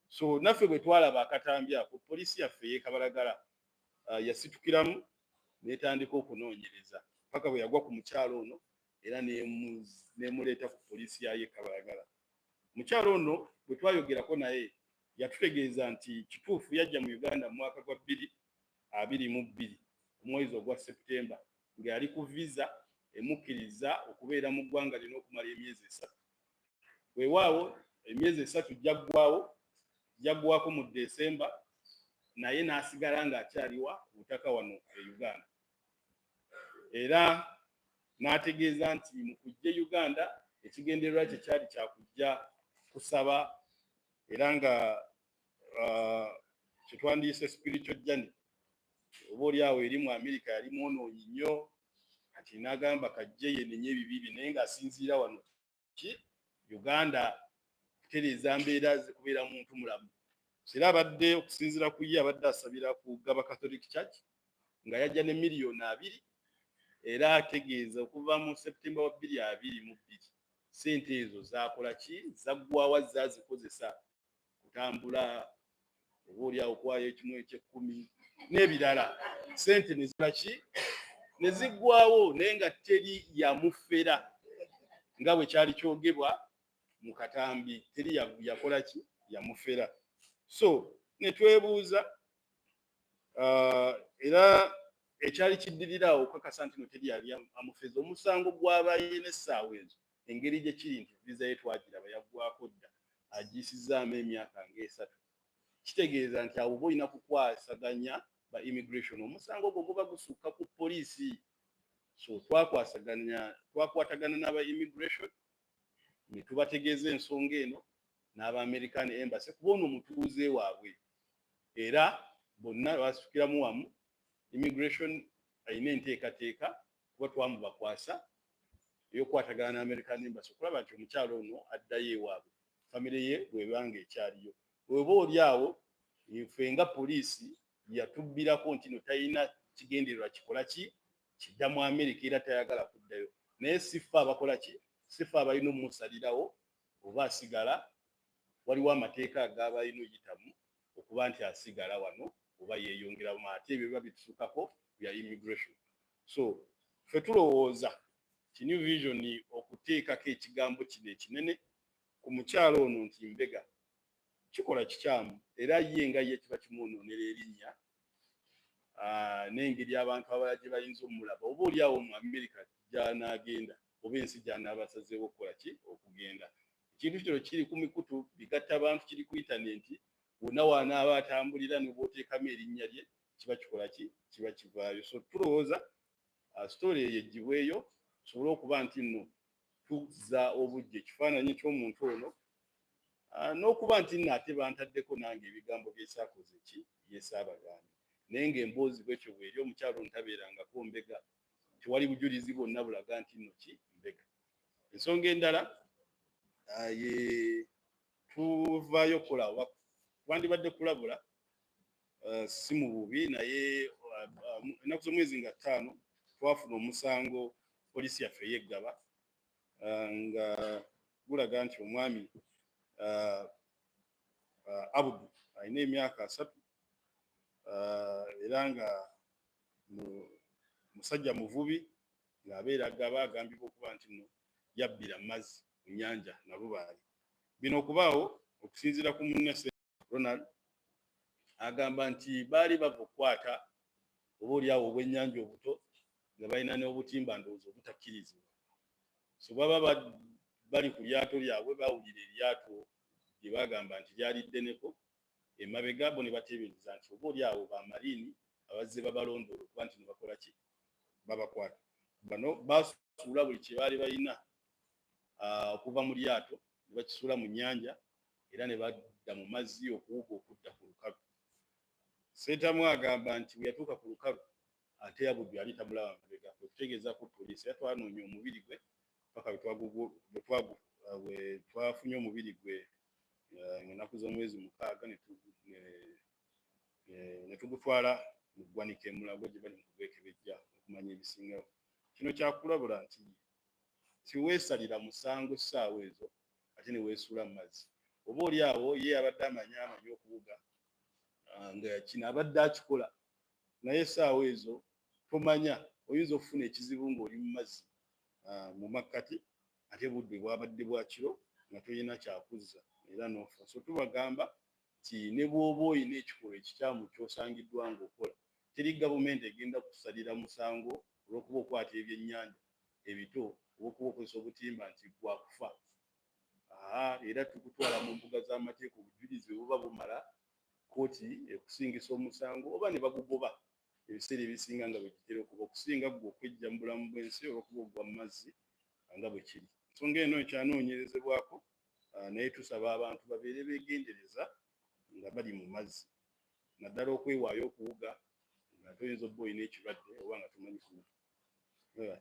S1: So naffe bwe twalaba akatambi ako poliisi yaffe y'Ekabalagala yasitukiramu n'etandika okunoonyereza paka bwe yagwa ku mukyalo ono era n'emuleeta ku poliisi ya y'Ekabalagala. Mukyalo ono bwe twayogerako naye yatutegeeza nti kituufu yajja mu Uganda mu mwaka gwa 2022 omwezi ogwa Septemba ng'ali ku visa emukkiriza okubeera mu ggwanga lino okumala emyezi 3. Weewaawo emyezi 3 jaggwako mu Desemba naye n'asigala ng'akyaliwa ku butaka wano e Uganda. Era n'ategeeza nti mu kujja Uganda ekigendererwa kye kyali kyakujja kusaba era nga kyetwandiise spiritual journey. Obaolyawo eri mu Amerika yali mwonoonyi nnyo kati n'agamba kajje yenenye ebibi naye ng'asinziira wano ki Uganda kutereeza mbeera zikubeera muntu mulamu. Era abadde okusinziira ku ye abadde asabira ku Gaba Catholic Church nga yajja ne $2 million era ategeeza okuva mu Septemba wa 2022 ssente ezo zaakola ki zaggwawa zaazikozesa kutambula obaolyawo okwayo ekimu eky'ekkumi n'ebirala. Ssente ne zikola ki ne ziggwawo naye nga teri yamufera nga bwe kyali kyogebwa mu katambi, teri yakola ki yamufera. So ne twebuuza era ekyali kiddirirawo okukakasa nti no teri yali amufeza omusango gw'abaye n'essaawa ezo engeri gye kiri nti visa ye twagiraba yaggwako dda agiyisizaamu emyaka nga 3. Kitegeeza nti abo boolina kukwasaganya ba immigration omusango ogwo guba gusukka ku poliisi. So twakwatagana n'aba immigration ne tubategeeza ensonga eno n'aba American Embassy kuba ono mutuuze waabwe era bonna basukiramu wamu. Immigration ayina enteekateeka kuba twamubakwasa ey'okukwatagana n'American Embassy okulaba nti omukyalo ono addayo ewaabwe famire ye bwebanga ekyaliyo. Bw'oba olyawo ffe nga poliisi yatubbirako nti no talina kigendererwa kikola ki kidda mu Amerika era tayagala kuddayo. Naye si ffe abakola ki si ffe abalina omumusalirawo oba asigala. Waliwo amateeka ag'abalina oyitamu okuba nti asigala wano oba yeeyongeramu ate ebyo biba bitusukako bya immigration. So ffe tulowooza ki New Vision okuteekako ekigambo kino ekinene ku mukyalo ono nti mbega kikola kikyamu era ye nga ye kiba kimwonoonera erinnya n'engeri abantu abalala gye bayinza omulaba oba olyawo mu Amerika gy'anaagenda oba ensi gy'anaabasazeewo okukola ki okugenda. Ekintu kino kiri ku mikutu bigatta abantu kiri ku intaneti wonna wanaaba atambulira ne bw'oteekamu erinnya lye kiba kikola ki kiba kivaayo. So tulowooza story eyo eggibweyo tusobole okuba nti nno tuzza obujja ekifaananyi ky'omuntu ono n'okuba nti nate bantaddeko nange ebigambo by'esaakoze ki yesaabagambye naye ng'emboozi bwekyo bw'eri omukyalo ntabeerangako mbega tewali bujulizi bwonna bulaga nti nno ki mbega. Ensonga endala ye tuvaayo kukola wandibadde kulabula si mu bubi naye ennaku z'omwezi nga 5 twafuna omusango poliisi yaffe yeggaba nga gulaga nti omwami Abudu alina emyaka 3 era nga musajja muvubi ng'abeera Gaba agambibwa okuba nti nno yabbira mazzi ku nnyanja Nalubaale. Bino okubaawo okusinziira ku munne Ronald agamba nti baali bava okukwata oba oliawo obwennyanja obuto nga balina n'obutimba ndowooza obutakkirizibwa. So baba bali ku lyato lyabwe bawulira eryato lye bagamba nti lyali ddeneko emabega bo ne bateebereza nti oba oliawo bamaliini abazze babalondoola okuba nti ne bakola ki babakwata. Bano basuula buli kye baali balina okuva mu lyato ne bakisuula mu nnyanja era ne badda mu mazzi okuwuga okudda ku lukalu. Sseetamu agamba nti bwe yatuuka ku lukalu ate Abudu yali tamulaba mabega okutegeeza ku poliisi yatwanoonya omubiri gwe paka bwe twafunye omubiri gwe ennaku z'omwezi 6 ne tugutwala mu ggwanika e Mulago gye bali mu kugwekebejja okumanya ebisingawo. Kino kyakulabula nti tiweesalira musango essaawa ezo ate ne weesuula mu mazzi. Oba oliawo ye abadde amanyi okuwuga nga kino abadde akikola naye essaawa ezo tomanya oyinza okufuna ekizibu ng'oli mu mazzi mu makkati ate budde bwabadde bwa kiro nga toyina kyakuzza era n'ofa. So tubagamba nti ne bw'oba oyina ekikolwa ekikyamu ky'osangiddwa ng'okola teri gavumenti egenda kusalira musango olw'okuba okwata ebyennyanja ebito olw'okuba okozesa obutimba nti gwakufa. Era tukutwala mu mbuga z'amateeka obujulizi bwe buba bumala kooti ekusingisa omusango oba ne bagugoba ebiseera ebisinga nga bwe kitera okuba okusinga gwe okwejja mu bulamu bw'ensi olw'okuba ogwa mu mazzi nga bwe kiri. Ensonga eno ekyanoonyerezebwako naye tusaba abantu babeere beegendereza nga bali mu mazzi naddala okwewaayo okuwuga nga toyinza obba olina ekirwadde oba nga tomanyi kuwuga.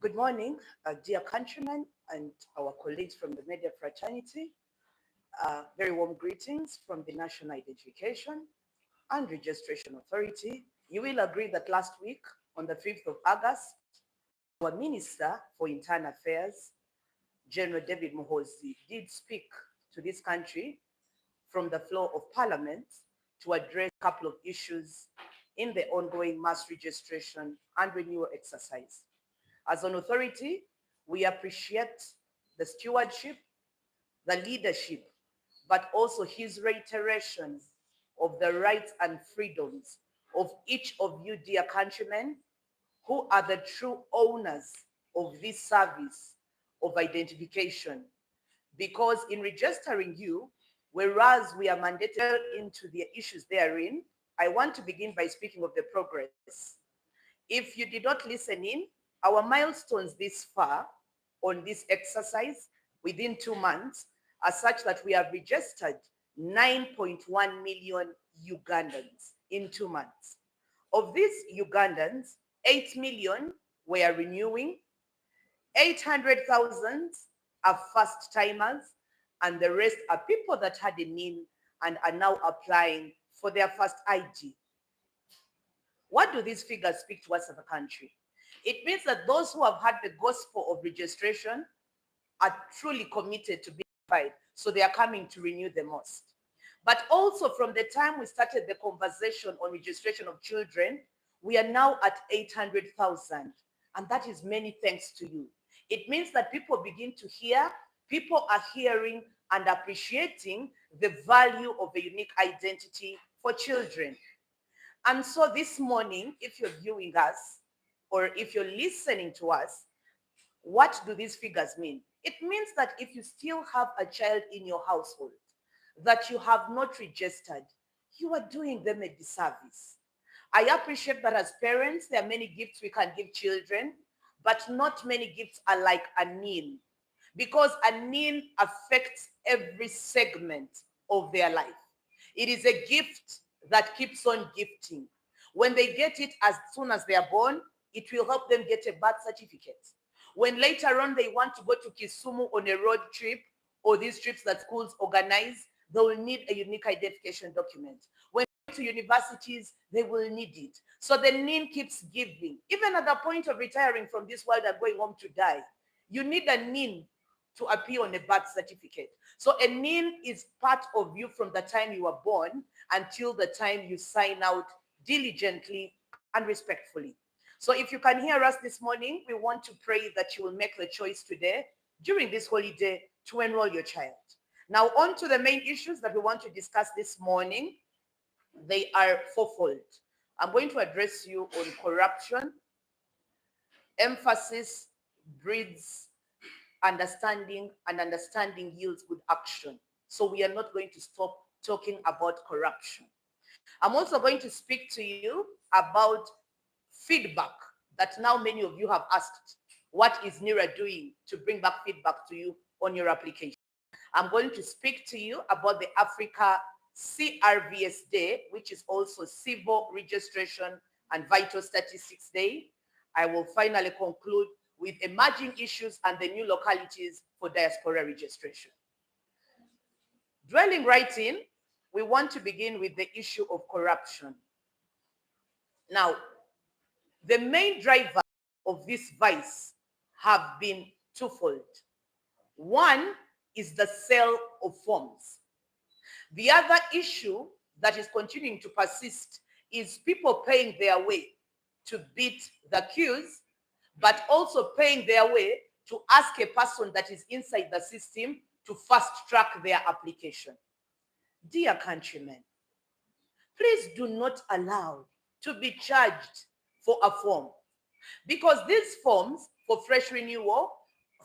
S4: Good morning, dear countrymen and our colleagues from the media fraternity. Very warm greetings from the National Identification and Registration Authority. You will agree that last week, on the 5th of August, our Minister for Internal Affairs, General David Muhoozi, did speak to this country from the floor of Parliament to address a couple of issues in the ongoing mass registration and renewal exercise. As an authority, we appreciate the stewardship, the leadership, but also his reiterations of the rights and freedoms of each of you, dear countrymen, who are the true owners of this service of identification. Because in registering you, whereas we are mandated into the issues therein, I want to begin by speaking of the progress. If you did not listen in, our milestones this far on this exercise within 2 months are such that we have registered 9.1 million Ugandans in 2 months. Of these Ugandans, 8 million were renewing, 800,000 are first timers, and the rest are people that had a NIN and are now applying for their first ID. What do these figures speak to us as a country? It means that those who have had the gospel of registration are truly committed to being verified, so they are coming to renew the most. But also from the time we started the conversation on registration of children, we are now at 800,000. And that is many thanks to you. It means that people begin to hear, people are hearing and appreciating the value of a unique identity for children. And so this morning, if you're viewing us or if you're listening to us, what do these figures mean? It means that if you still have a child in your household that you have not registered, you are doing them a disservice. I appreciate that as parents, there are many gifts we can give children, but not many gifts are like a NIN, because a NIN affects every segment of their life. It is a gift that keeps on gifting. When they get it as soon as they are born, it will help them get a birth certificate. When later on they want to go to Kisumu on a road trip or these trips that schools organize, they will need a unique identification document. When they go to universities, they will need it. So the NIN keeps giving. Even at the point of retiring from this world and going home to die, you need a NIN to appear on a birth certificate. So a NIN is part of you from the time you were born until the time you sign out diligently and respectfully. So if you can hear us this morning, we want to pray that you will make the choice today during this holiday to enroll your child. Now on to the main issues that we want to discuss this morning. They are fourfold. I'm going to address you on corruption. Emphasis breeds understanding, and understanding yields good action. So we are not going to stop talking about corruption. I'm also going to speak to you about feedback that now many of you have asked. What is NIRA doing to bring back feedback to you on your application? I'm going to speak to you about the Africa CRVS Day, which is also Civil Registration and Vital Statistics Day. I will finally conclude with emerging issues and the new localities for diaspora registration. Dwelling right in, we want to begin with the issue of corruption. Now, the main driver of this vice have been twofold. One is the sale of forms. The other issue that is continuing to persist is people paying their way to beat the queues, but also paying their way to ask a person that is inside the system to fast track their application. Dear countrymen, please do not allow to be charged for a form, because these forms for fresh renewal,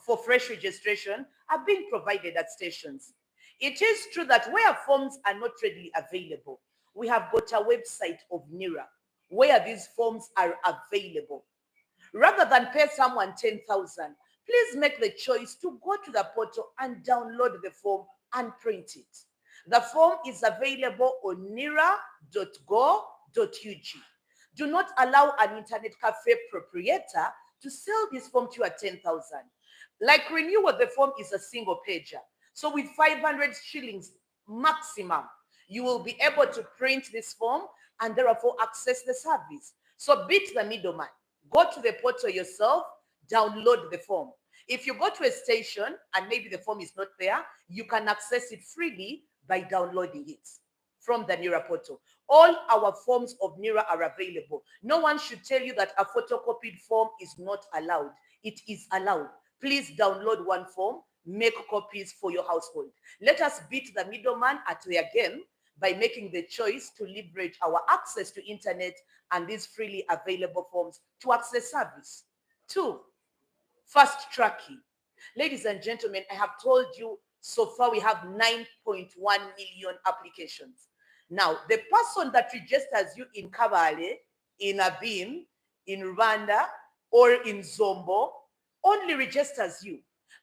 S4: for fresh registration are being provided at stations. It is true that where forms are not readily available, we have got a website of NIRA where these forms are available. Rather than pay someone 10,000, please make the choice to go to the portal and download the form and print it. The form is available on nira.go.ug. Do not allow an internet cafe proprietor to sell this form to you at 10,000. Like renewal, the form is a single pager. So with 500 shillings maximum, you will be able to print this form and therefore access the service. So beat the middleman. Go to the portal yourself, download the form. If you go to a station and maybe the form is not there, you can access it freely by downloading it from the NIRA portal. All our forms of NIRA are available. No one should tell you that a photocopied form is not allowed. It is allowed. Please download one form, make copies for your household. Let us beat the middleman at their game by making the choice to leverage our access to internet and these freely available forms to access service. 2, fast tracking. Ladies and gentlemen, I have told you so far we have 9.1 million applications. Now, the person that registers you in Kabale, in Abim, in Rwanda, or in Zombo only registers you.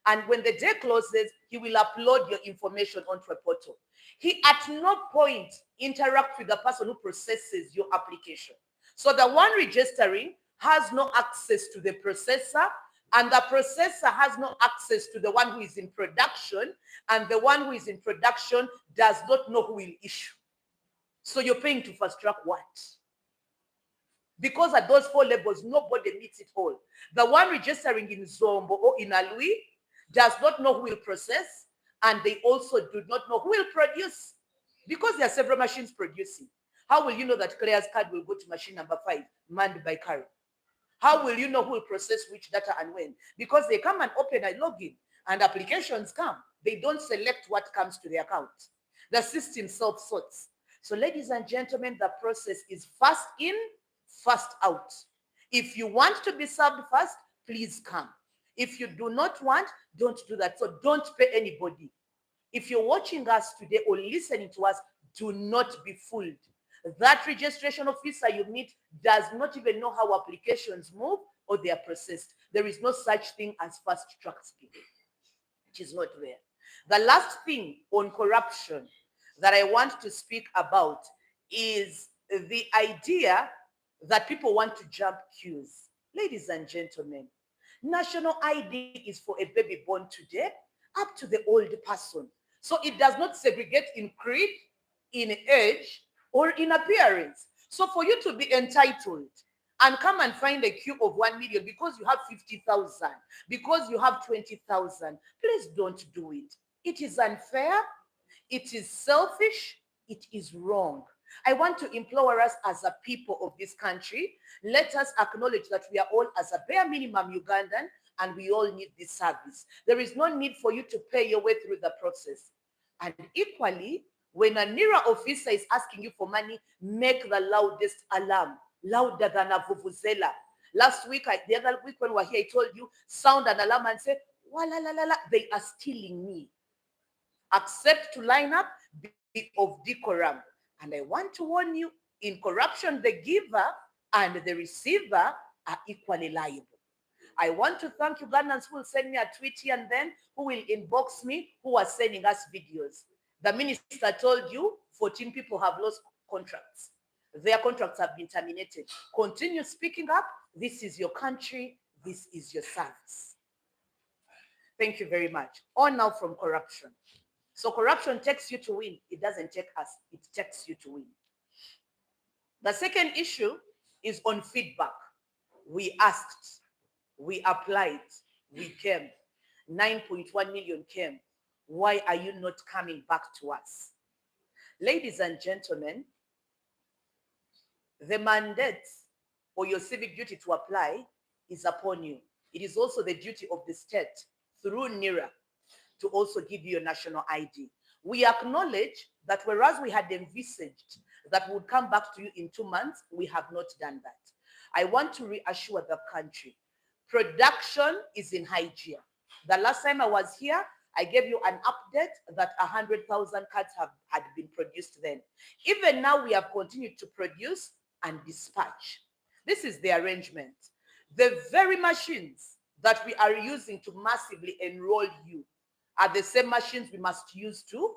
S4: And when the day closes, he will upload your information onto a portal. He at no point interacts with the person who processes your application. So the one registering has no access to the processor, and the processor has no access to the one who is in production, and the one who is in production does not know who will issue. So you're paying to fast track what? Because at those 4 levels, nobody meets it all. The one registering in Zombo or in Alui does not know who will process, and they also do not know who will produce. Because there are several machines producing. How will you know that Claire's card will go to machine number 5, manned by Carol? How will you know who will process which data and when? Because they come and open a login and applications come. They don't select what comes to the account. The system self-sorts. So ladies and gentlemen, the process is fast in, fast out. If you want to be served first, please come. If you do not want, don't do that. So don't pay anybody. If you're watching us today or listening to us, do not be fooled. That registration officer you meet does not even know how applications move or they are processed. There is no such thing as fast track speed. It is not there. The last thing on corruption that I want to speak about is the idea that people want to jump queues. Ladies and gentlemen, national ID is for a baby born today up to the old person. So it does not segregate in creed, in age, or in appearance. So for you to be entitled and come and find a queue of 1 million because you have 50,000, because you have 20,000, please don't do it. It is unfair, it is selfish, it is wrong. I want to implore us as a people of this country, let us acknowledge that we are all as a bare minimum Ugandan and we all need this service. There is no need for you to pay your way through the process. And equally, when a NIRA officer is asking you for money, make the loudest alarm, louder than a vuvuzela. Last week, the other week when we were here, I told you, sound an alarm and say, wala la la la, they are stealing me. Accept to line up, be of decorum. And I want to warn you, in corruption, the giver and the receiver are equally liable. I want to thank Ugandans who will send me a tweet here and then, who will inbox me, who are sending us videos. The minister told you 14 people have lost contracts. Their contracts have been terminated. Continue speaking up. This is your country. This is your service. Thank you very much. On now from corruption. So corruption takes you to win. It doesn't take us. It takes you to win. The second issue is on feedback. We asked, we applied, we came. 9.1 million came. Why are you not coming back to us? Ladies and gentlemen, the mandate or your civic duty to apply is upon you. It is also the duty of the state through NIRA to also give you your national ID. We acknowledge that whereas we had envisaged that we would come back to you in 2 months, we have not done that. I want to reassure the country, production is in high gear. The last time I was here, I gave you an update that 100,000 cards had been produced then. Even now, we have continued to produce and dispatch. This is the arrangement. The very machines that we are using to massively enroll you are the same machines we must use to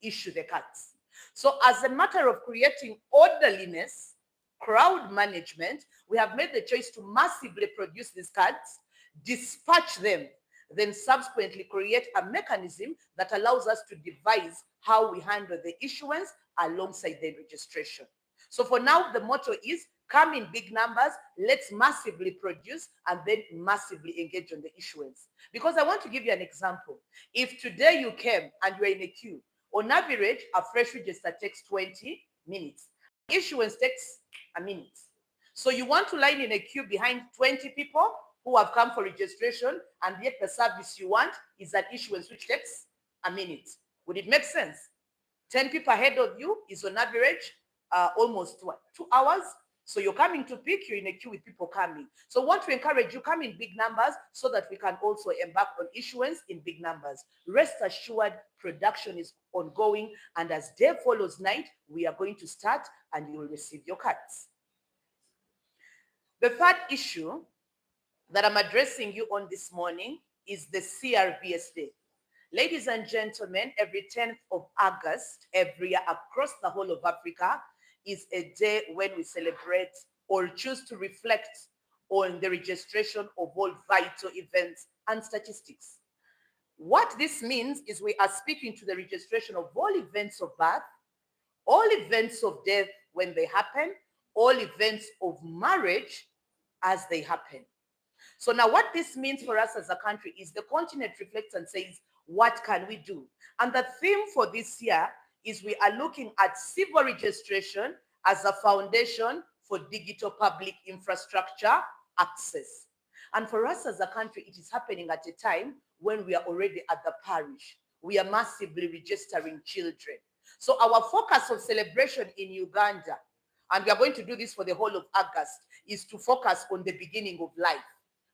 S4: issue the cards. So as a matter of creating orderliness, crowd management, we have made the choice to massively produce these cards, dispatch them, then subsequently create a mechanism that allows us to devise how we handle the issuance alongside the registration. So for now, the motto is come in big numbers, let's massively produce and then massively engage on the issuance. Because I want to give you an example. If today you came and you're in a queue, on average, a fresh register takes 20 minutes. Issuance takes a minute. So you want to line in a queue behind 20 people who have come for registration, and yet the service you want is an issuance which takes a minute. Would it make sense? 10 people ahead of you is on average almost 2 hours. So you're coming to pick, you're in a queue with people coming. So I want to encourage you, come in big numbers so that we can also embark on issuance in big numbers. Rest assured, production is ongoing, and as day follows night, we are going to start and you will receive your cards. The third issue that I'm addressing you on this morning is the CRVS Day. Ladies and gentlemen, every 10th of August, every year across the whole of Africa, is a day when we celebrate or choose to reflect on the registration of all vital events and statistics. What this means is we are speaking to the registration of all events of birth, all events of death when they happen, all events of marriage as they happen. So now what this means for us as a country is the continent reflects and says, what can we do? And the theme for this year is we are looking at civil registration as a foundation for digital public infrastructure access. And for us as a country, it is happening at a time when we are already at the parish. We are massively registering children. So our focus of celebration in Uganda, and we are going to do this for the whole of August, is to focus on the beginning of life,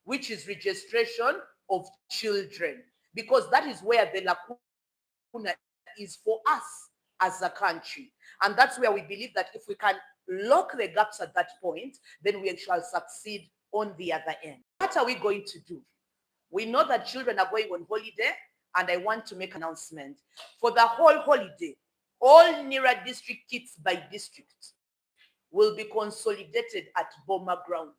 S4: which is registration of children, because that is where the lacuna is for us as a country. And that's where we believe that if we can lock the gaps at that point, then we shall succeed on the other end. What are we going to do? We know that children are going on holiday, and I want to make an announcement. For the whole holiday, all NERA district kits by district will be consolidated at Boma grounds.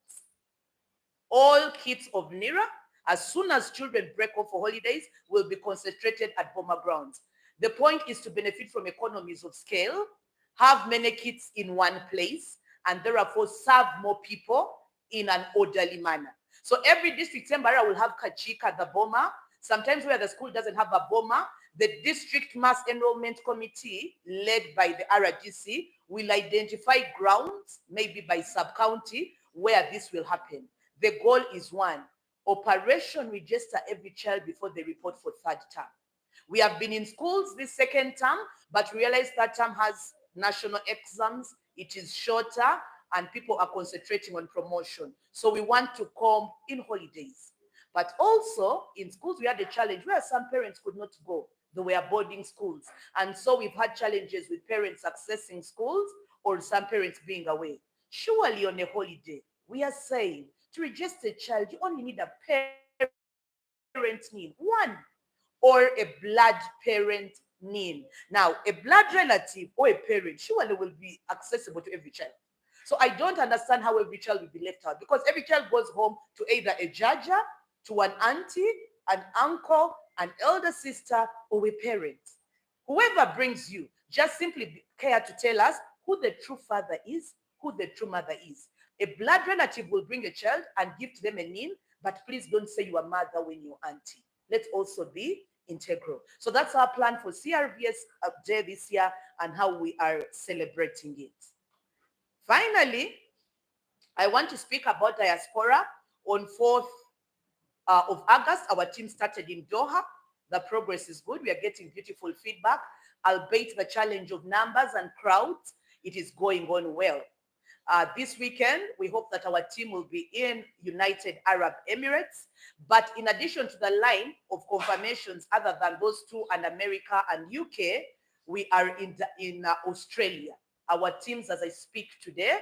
S4: All kits of NERA, as soon as children break off for holidays, will be concentrated at Boma grounds. The point is to benefit from economies of scale, have many kits in one place, and therefore serve more people in an orderly manner. So every district, Sembara will have Kachika, the Boma. Sometimes where the school doesn't have a Boma, the district mass enrollment committee, led by the RGC, will identify grounds, maybe by sub-county, where this will happen. The goal is one, Operation Register every child before they report for third term. We have been in schools this second term, but realize that term has national exams, it is shorter, and people are concentrating on promotion. So we want to come in holidays. But also in schools, we had a challenge where some parents could not go. They were boarding schools. And so we've had challenges with parents accessing schools or some parents being away. Surely on a holiday, we are saying to register a child, you only need a parent name, one, or a blood parent name. Now, a blood relative or a parent surely will be accessible to every child. So I don't understand how every child will be left out, because every child goes home to either a jaja, to an auntie, an uncle, an elder sister, or a parent. Whoever brings you, just simply care to tell us who the true father is, who the true mother is. A blood relative will bring a child and give to them a name, but please don't say you are mother when you're auntie. Let's also be integral. So that's our plan for CRVS Day this year and how we are celebrating it. Finally, I want to speak about diaspora. On 4th of August, our team started in Doha. The progress is good. We are getting beautiful feedback. Albeit the challenge of numbers and crowds, it is going on well. This weekend, we hope that our team will be in United Arab Emirates. But in addition to the line of confirmations other than those two and America and UK, we are in Australia. Our teams, as I speak today,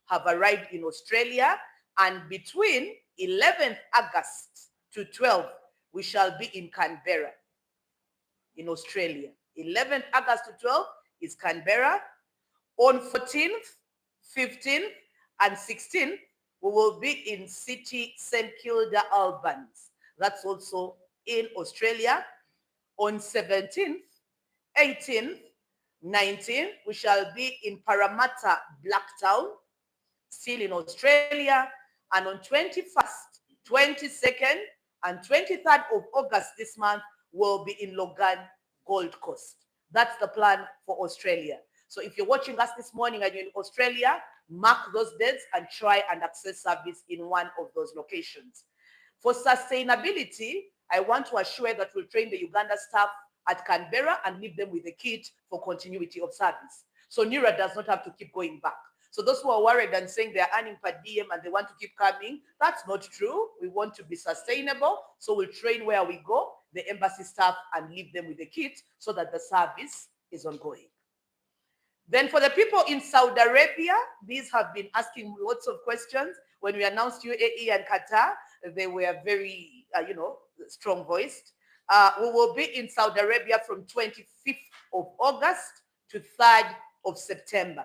S4: have arrived in Australia, and between 11th August to 12th, we shall be in Canberra, in Australia. 11th August to 12th is Canberra. On 14th, 15th, and 16th, we will be in City St. Kilda, Albans. That's also in Australia. On 17th, 18th, 19th, we shall be in Parramatta, Blacktown, still in Australia. And on 21st, 22nd, and 23rd of August this month, we'll be in Logan, Gold Coast. That's the plan for Australia. So if you're watching us this morning and you're in Australia, mark those dates and try and access service in one of those locations. For sustainability, I want to assure that we'll train the Uganda staff at Canberra and leave them with a kit for continuity of service. So NERA does not have to keep going back. So those who are worried and saying they're earning per diem and they want to keep coming, that's not true. We want to be sustainable. So we'll train where we go, the embassy staff, and leave them with the kit so that the service is ongoing. Then for the people in Saudi Arabia, these have been asking lots of questions. When we announced UAE and Qatar, they were very, strong voiced. We will be in Saudi Arabia from 25th of August to 3rd of September.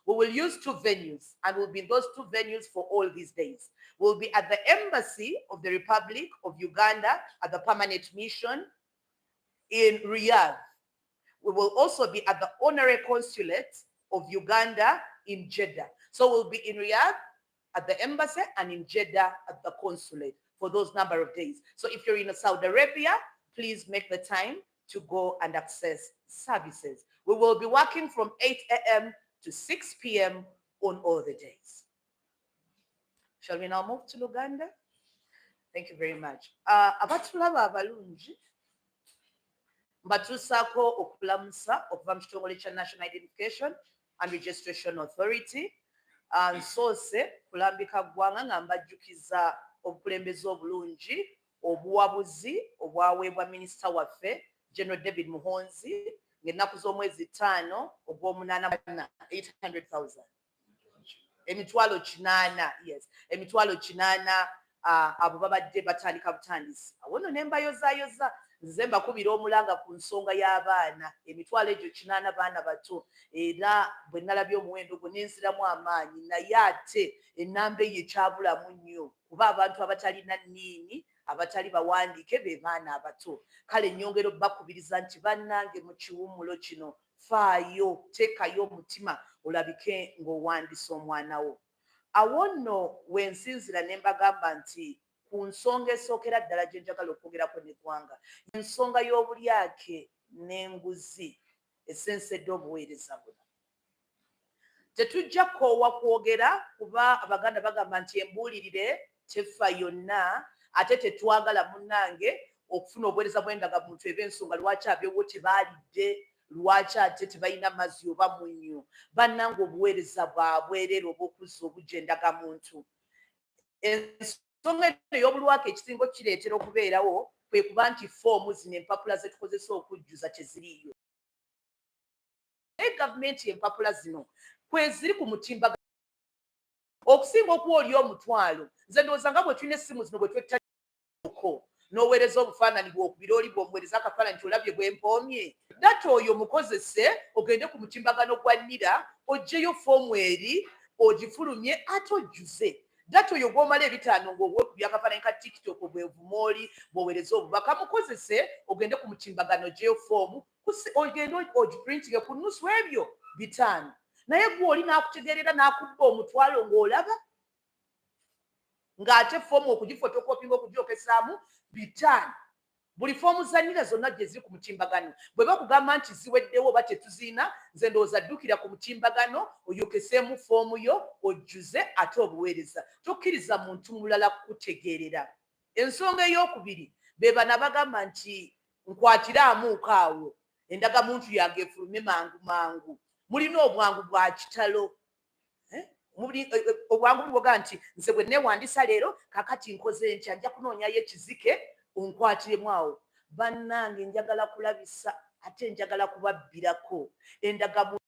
S4: We will use two venues, and we'll be in those two venues for all these days. We'll be at the Embassy of the Republic of Uganda at the Permanent Mission in Riyadh. We will also be at the Honorary Consulate of Uganda in Jeddah. So we'll be in Riyadh at the embassy and in Jeddah at the consulate for those number of days. So if you're in Saudi Arabia, please make the time to go and access services. We will be working from 8 a.m. to 6 p.m. on all the days. Shall we now move to Luganda? Thank you very much. Abatulaba abalungi mbatuusaako okulamusa okuva mu kitongole kya National Identification and Registration Authority. Nsoose kulambika ggwanga nga mbajjukiza obukulembeze obulungi obuwabuzi obwaweebwa minisita waffe General David Muhonzi ng'ennaku z'omwezi 5 ogw'omunaana 800,000 emitwalo 8, yes, emitwalo 8 abo babadde batandika butandisi. Awo nno ne mbayozaayoza nze mbakubira omulanga ku nsonga y'abaana emitwalo egyo 8 baana bato, era bwe nalabye omuwendo gwo nenziramu amaanyi, naye ate ennamba eyo ekyabulamu nnyo kuba abantu abatalina nniini abatali bawandiike be baana abato. Kale nnyongera bakubiriza nti bannange mu kiwummulo kino faayo, teekayo omutima olabike ng'owandiisa omwana wo. Awo nno wensinzira ne mbagamba nti ku nsonga esookera ddala gye njagala okwogerako n'eggwanga ensonga y'obulyake n'enguzi esensedde obuweereza buno. Tetujja koowa kwogera kuba Abaganda bagamba nti embuulirire tefa yonna, ate tetwagala munnange okufuna obuweereza bw'endagamuntu eba ensonga lwaki ab'ewo tebaalidde, lwaki ate tebalina mazzi oba munnyo. Bannange obuweereza bwa bwereere obw'okuzza obujja endagamuntu. Ensonga eno ey'obulwaka ekisingo kireetera okubeerawo kwe kuba nti foomu zino empapula ze tukozesa okujjuza teziriiyo. Naye gavumenti empapula zino kweziri ku mutimbagano okusinga okuwa oli omutwalo. Nze ndowooza nga bwe tulina essimu zino bwe twetako n'oweereza obufaananyi bw'okubira oli bw'omuweereza akafaananyi olabye bwe mpoomye, data oyo mukozese ogende ku mutimbagano gwa NIRA oggyeyo foomu eri ogifulumye ate ojjuze. Data oyo gw'omala ebitaano ng'obwekubya akafaananyi ka TikTok bwevuma oli bw'oweereza obubaka mukozese ogende ku mutimbagano oggyeyo foomu ogende ogiprintinge ku nnusu ebyo 5. Naye gwe oli n'akutegeerera n'akubba omutwalo ng'olaba ng'ate foomu okugifotokopinga okugyokesaamu 5. Buli foomu za NIRA zonna gye ziri ku mutimbagano bwe bakugamba nti ziweddewo oba tetuziina, nze ndowooza ddukira ku mutimbagano oyokeseemu foomu yo ojjuze ate obuweereza. Tokkiriza muntu mulala kukutegeerera. Ensonga ey'okubiri be bana bagamba nti nkwatiramuuko awo endagamuntu yange efulume mangu mangu. Mulina obwangu bwa kitalo. Obwangu buboga nti nze bwe neewandisa leero kakati nkoze ntya nja kunoonyayo ekizike onkwatiremu awo. Bannange njagala kulabisa ate njagala kubabbirako endagamuntu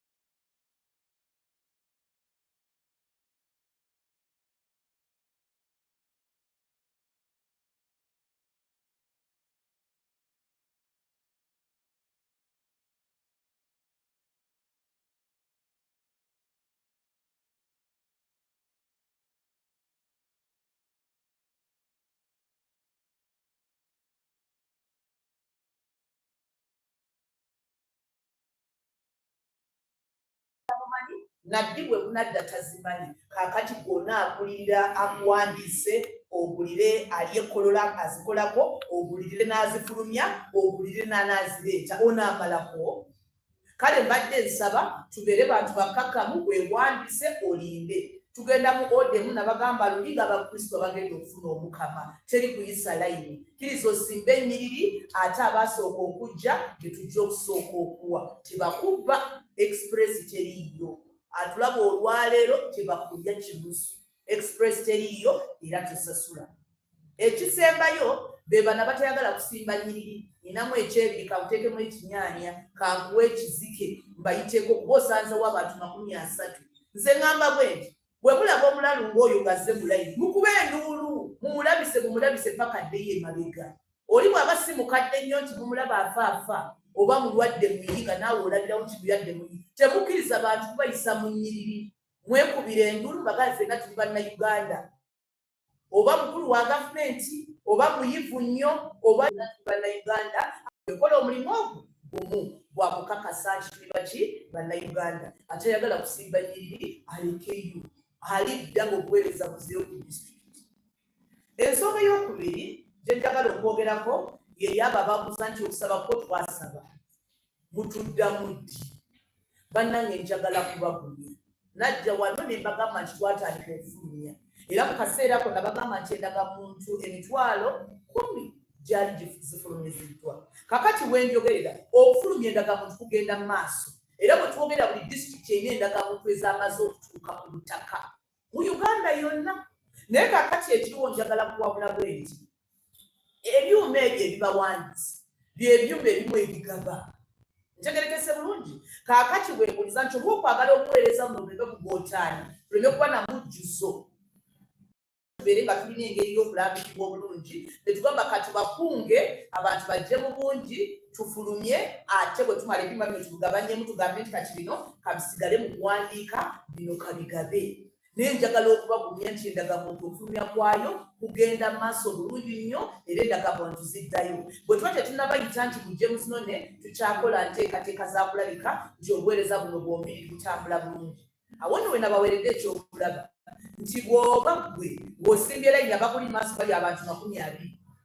S4: naddi bwe bunadda tazimanyi. Kaakati gwonna agulirira akuwandiise, ogulire ali ekolola azikolako, ogulirire n'azifulumya, ogulirire n'anaazireeta onaamalako. Kale mbadde nsaba tubeere bantu bakkakkamu weewandiise olinde. Tugenda mu odemu nabagamba luli ng'Abakristo bagenda okufuna omukama, teri kuyisa layini. Kkiriza osimbe ennyiriri ate abaasooka okujja ge tujja okusooka okuwa. Tebakubba express teriiyo. Atulaba olwaleero tebakulya kibusu. Express teriiyo era tosasula. Ekisembayo be bana batayagala kusimba nnyiriri. Ninamu ekyebiri kankuteekemu ekinyaanya, kankuwa ekizike mbayiteeko kuba osanzewo abantu 30. Nze ngamba bwe nti bwe mulaba omulalu ng'oyo gazze mulayini mukube enduulu mumulabise paka addeyo emabega. Oli bw'aba si mukadde nnyo nti mumulaba afaafa oba mulwadde muyiga naawe olabirawo nti mulwadde muyiga. Temukkiriza bantu kubayisa mu nnyiriri. Mwekubira enduulu bagala ffenna tuli Bannayuganda. Oba mukulu wa gavumenti oba muyivu nnyo oba Bannayuganda ekola omulimu ogwo gumu gwa kukakasa nti tuli baki Bannayuganda. Ate ayagala kusimba nnyiriri alekeyo alidda ng'okuweereza muzeeyo ku disitulikiti. Ensonga y'okubiri gye njagala okwogerako ye yaba ababuuza nti okusaba kwo twasaba mutuddamu ddi.
S5: bannange njagala kubagumya najja wano ne mbagamba nti twatandika okufulumya era mu kaseera ako nabagamba nti endaga muntu emitwalo 10 gyali zifulumiziddwa kakati wenjogerera okufulumya endaga muntu kugenda mu maaso era bwe twogera buli disitulikiti erina endaga muntu ez'amaze okutuuka ku butaka mu Uganda yonna naye kakati ekiriwo njagala kuwabula bwe nti ebyuma ebyo ebibawandiisa by'ebyuma ebimu ebigaba ntegerekese bulungi kaakati weebuuliza nti oba okwagala okuweereza mu buleme bugootaani buleme kuba na mujjuzo tubeere nga tulina engeri y'okulambikibwa obulungi ne tugamba katubakunge abantu bajje mu bungi tufulumye ate bwe tumala ebyuma bino tubigabanyemu tugambe nti kati bino kabisigale mu kuwandiika bino kabigabe naye njagala okubagumya nti endagamuntu okufulumya kwayo kugenda mu maaso bulungi nnyo era endagamuntu ziddayo bwe tuba tetunnabayita nti mujje muzinone tukyakola nteekateeka za kulabika nti obuweereza buno bwomubiri butambula bulungi awo nno we nabaweeredde ekyokulaba nti bw'oba gwe ng'osimbye layini abakuli maaso bali abantu 20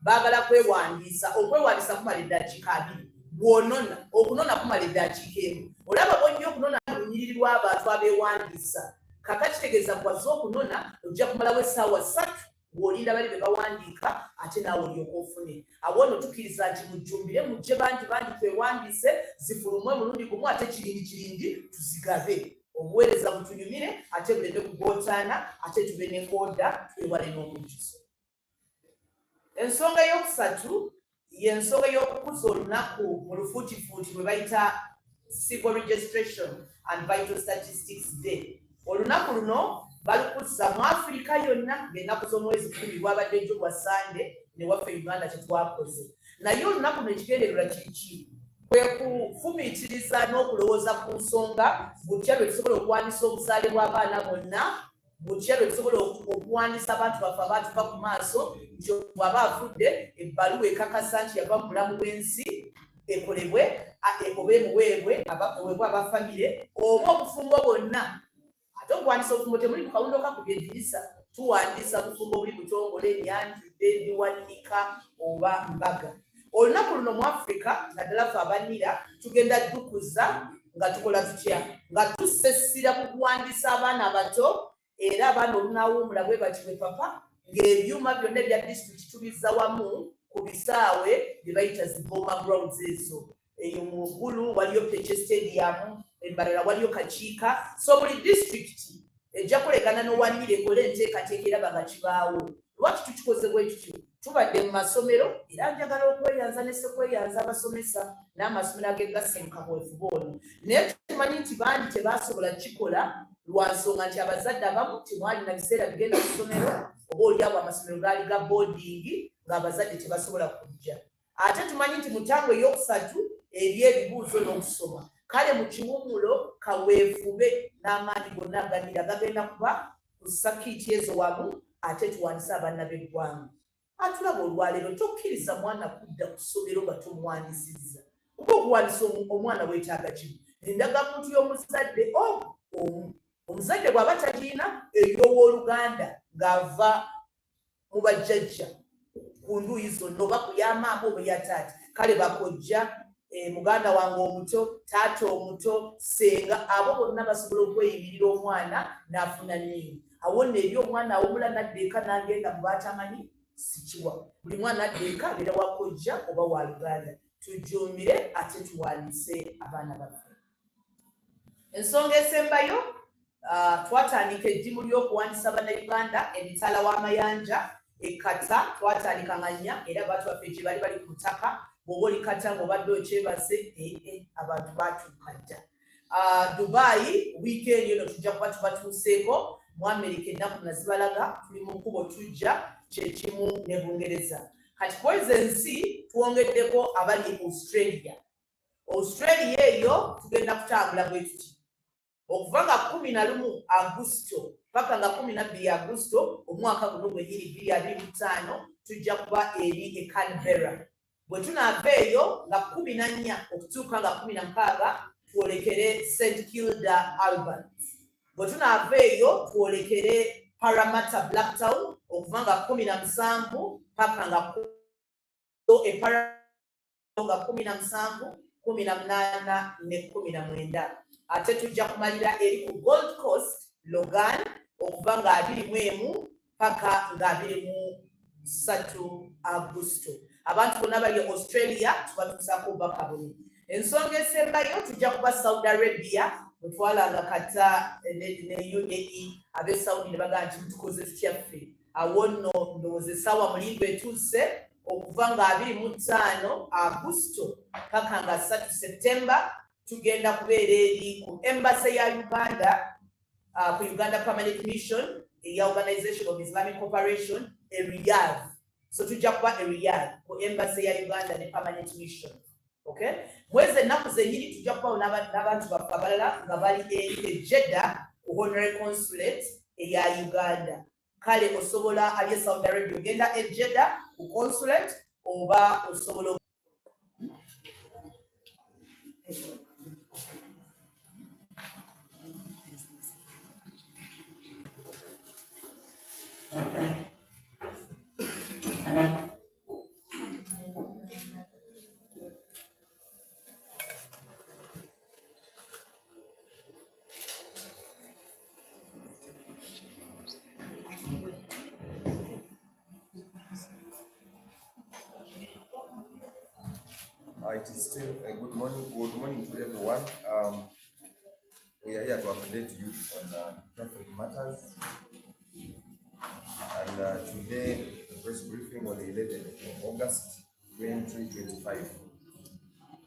S5: baagala kwewandiisa okwewandiisa kumala eddakiika 2 bw'onona okunona kumala eddakiika 1 olaba bwonnyo okunona lunyiriri lw'abantu abeewandiisa kakati kitegeeza bwazze okunona ojja kumalawo essaawa 3 ng'olinda bali be bawandiika ate naawe olyoka ofune awo nno tukkiriza nti mujjumbire mujje bangi twewandiise zifulumwe mulundi gumu ate kirindi tuzigabe obuweereza butunyumire ate buleme kugootaana ate tube ne kooda twewale n'omujjuzo ensonga eyokusatu y'ensonga y'okukuza olunaku mu lufuutifuuti lwe bayita civil registration and vital statistics day olunaku luno balukuza mu Afirika yonna ng'ennaku z'omwezi 10 lwabadde jjo gwa Sande ne waffe Uganda kyetwakoze naye olunaku luno ekigendererwa kiki kwe kufumiitiriza n'okulowooza ku nsonga butya lwe tusobola okuwandiisa obuzaale bw'abaana bonna butya lwe tusobola okuwandiisa abantu baffe abaatuva ku maaso nti bw'aba afudde ebbaluwa ekakasa nti yava mu bulamu bw'ensi ekolebwe oba emuweebwe abafamire oba obufumbo bwonna ate okuwandiisa obufumbo temuli ku kawundo kakubye eddirisa tuwandiisa bufumbo buli butongole enyanjudde ndiwannika oba mbaga olunaku luno mu Afrika naddala ffe abanira tugenda ddukuza nga tukola tutya nga tusesira ku kuwandiisa abaana abato era abaana olunaawuumula bwe bati bwe papa ng'ebyuma byonna ebya disitulikiti tubizza wamu ku bisaawe bye bayita ziboma grounds ezo eyo mu Gulu waliyo Peche Stadium embalala waliyo Kakiika so buli disitulikiti ejja kulegana n'owanire ekole enteekateeka eraba nga kibaawo lwaki tukikoze bwe tutyo tubadde mu masomero era njagala okweyanza ne sekweyanza abasomesa n'amasomero ag'eggasa mu kabwefuba ono naye tumanyi nti bangi tebaasobola kikola lwa nsonga nti abazadde abamu temwali na biseera bigenda ku ssomero oba oliawo amasomero gaali ga boarding ng'abazadde tebasobola kujja ate tumanyi nti mu ntango ey'okusatu eri ebibuuzo n'okusoma kale mu kiwummulo kaweefube n'amaanyi gonna aganira gagenda kuba ku sakiiti ezo wamu ate tuwandiise abaana b'eggwanga atulaba olwaleero tokkiriza mwana kudda ku ssomero nga tomuwandisizza oba okuwandisa omwana weetaaga kimu endagamuntu y'omuzadde omu omuzadde bw'aba tagiina ey'owooluganda ng'ava mu bajjajja ku nduuyi zonna oba ku yamaama oba yataata kale bakojja muganda wange omuto taata omuto senga abo bonna basobola okweyimirira omwana n'afuna nniimu awo nno eri omwana awumula n'addeeka n'agenda mu baatamanyi sikiwa buli mwana addeeka abeera wakojja oba wa luganda tujjuumire ate tuwandiise abaana baffe ensonga esembayo twatandika eddimu ly'okuwandiisa bannayuganda emitala w'amayanja ekkata twatandika nganya era abantu baffe gye bali ku ttaka bw'oba oli kata ng'obadde okyebase abantu baatuuka dda Dubai wiikendi eno tujja kuba tubatuuseeko mu Amerika ennaku nazibalaga tuli mu nkubo tujja kyekimu ne Bungereza kati kwezi ensi twongeddeko abali Australia eyo tugenda kutambula bwe tuti okuva nga 11 Augusito paka nga 12 Augusito omwaka guno gwenyini 2025 tujja kuba eri Canberra bwe tunaava eyo nga 14 okutuuka nga 16 twolekere St Kilda Albans bwe tunaava eyo twolekere Parramatta Blacktown okuva nga 17 paka nga 17 18 ne 19 ate tujja kumalira eri ku Gold Coast Logan okuva nga 21 paka nga 23 Augustus. Abantu bonna bali Australia tubatuusaako obubaka buno. Ensonga esembayo tujja kuba Saudi Arabia bwetwalanga kata ne UAE ab'e Saudi ne bagamba nti mutukoze tutyaffe. Awo nno ndowooza essaawa mulindo etuuse okuva nga 25 Augustus paka nga 3 September tugenda kubeera eri ku Embassy ya Uganda, ku Uganda Permanent Mission eya Organization of Islamic Cooperation e Riyadh. So tujja kuba e Riyadh ku Embassy ya Uganda ne Permanent Mission. Okay? Mwezi ennaku zennyini tujja kubawo n'abantu baffe abalala nga bali eri e Jeddah ku Honorary Consulate eya Uganda. Kale osobola ali e Saudi Arabia ogenda e Jeddah ku consulate oba osobola
S6: It is still a good morning to everyone. We are here to update you on traffic matters. And today, the press briefing on the 11th of August 2025.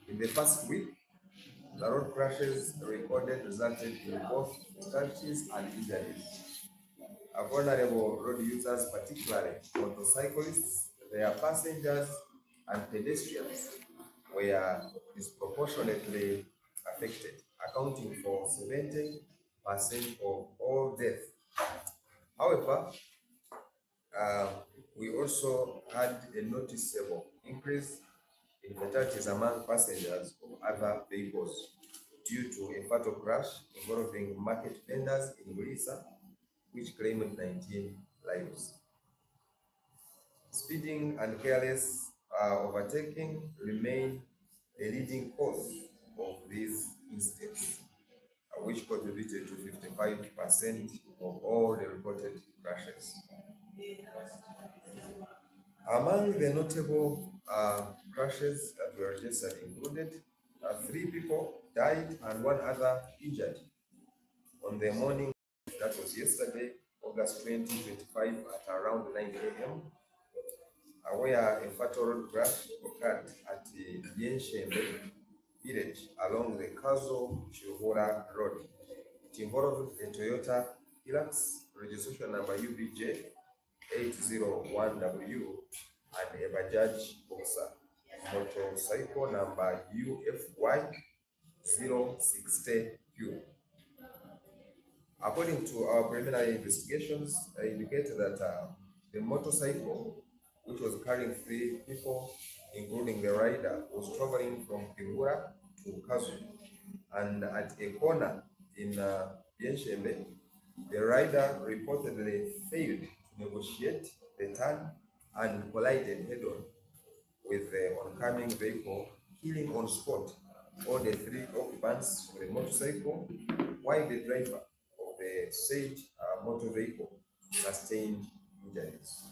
S6: In the first week, the road crashes recorded resulted in both fatalities and injuries. Vulnerable road users, particularly motorcyclists, their passengers, and pedestrians, were disproportionately affected, accounting for 70% of all deaths. However, we also had a noticeable increase in fatalities among passengers of other vehicles due to a fatal crash involving market vendors in Bulisa, which claimed 19 lives. Speeding and careless overtaking remain a leading cause of these incidents, which contributed to 55% of all the reported crashes. Among the notable crashes that were registered included 3 people died and 1 other injured on the morning that was yesterday, August 2025, at around 9 a.m. Where a fatal road crash occurred at the Yenshembe village along the Kazo-Chihura road. It involved a Toyota Hilux registration number UBJ 801W and a Bajaj Boxer motorcycle number UFY 060Q. According to our preliminary investigations, indicated that the motorcycle, which was carrying 3 people, including the rider, was traveling from Kibura to Kazu, and at a corner in Yenshembe, the rider reportedly failed to negotiate the turn and collided head-on with the oncoming vehicle, killing on spot all the 3 occupants of the motorcycle, while the driver of the said motor vehicle sustained injuries.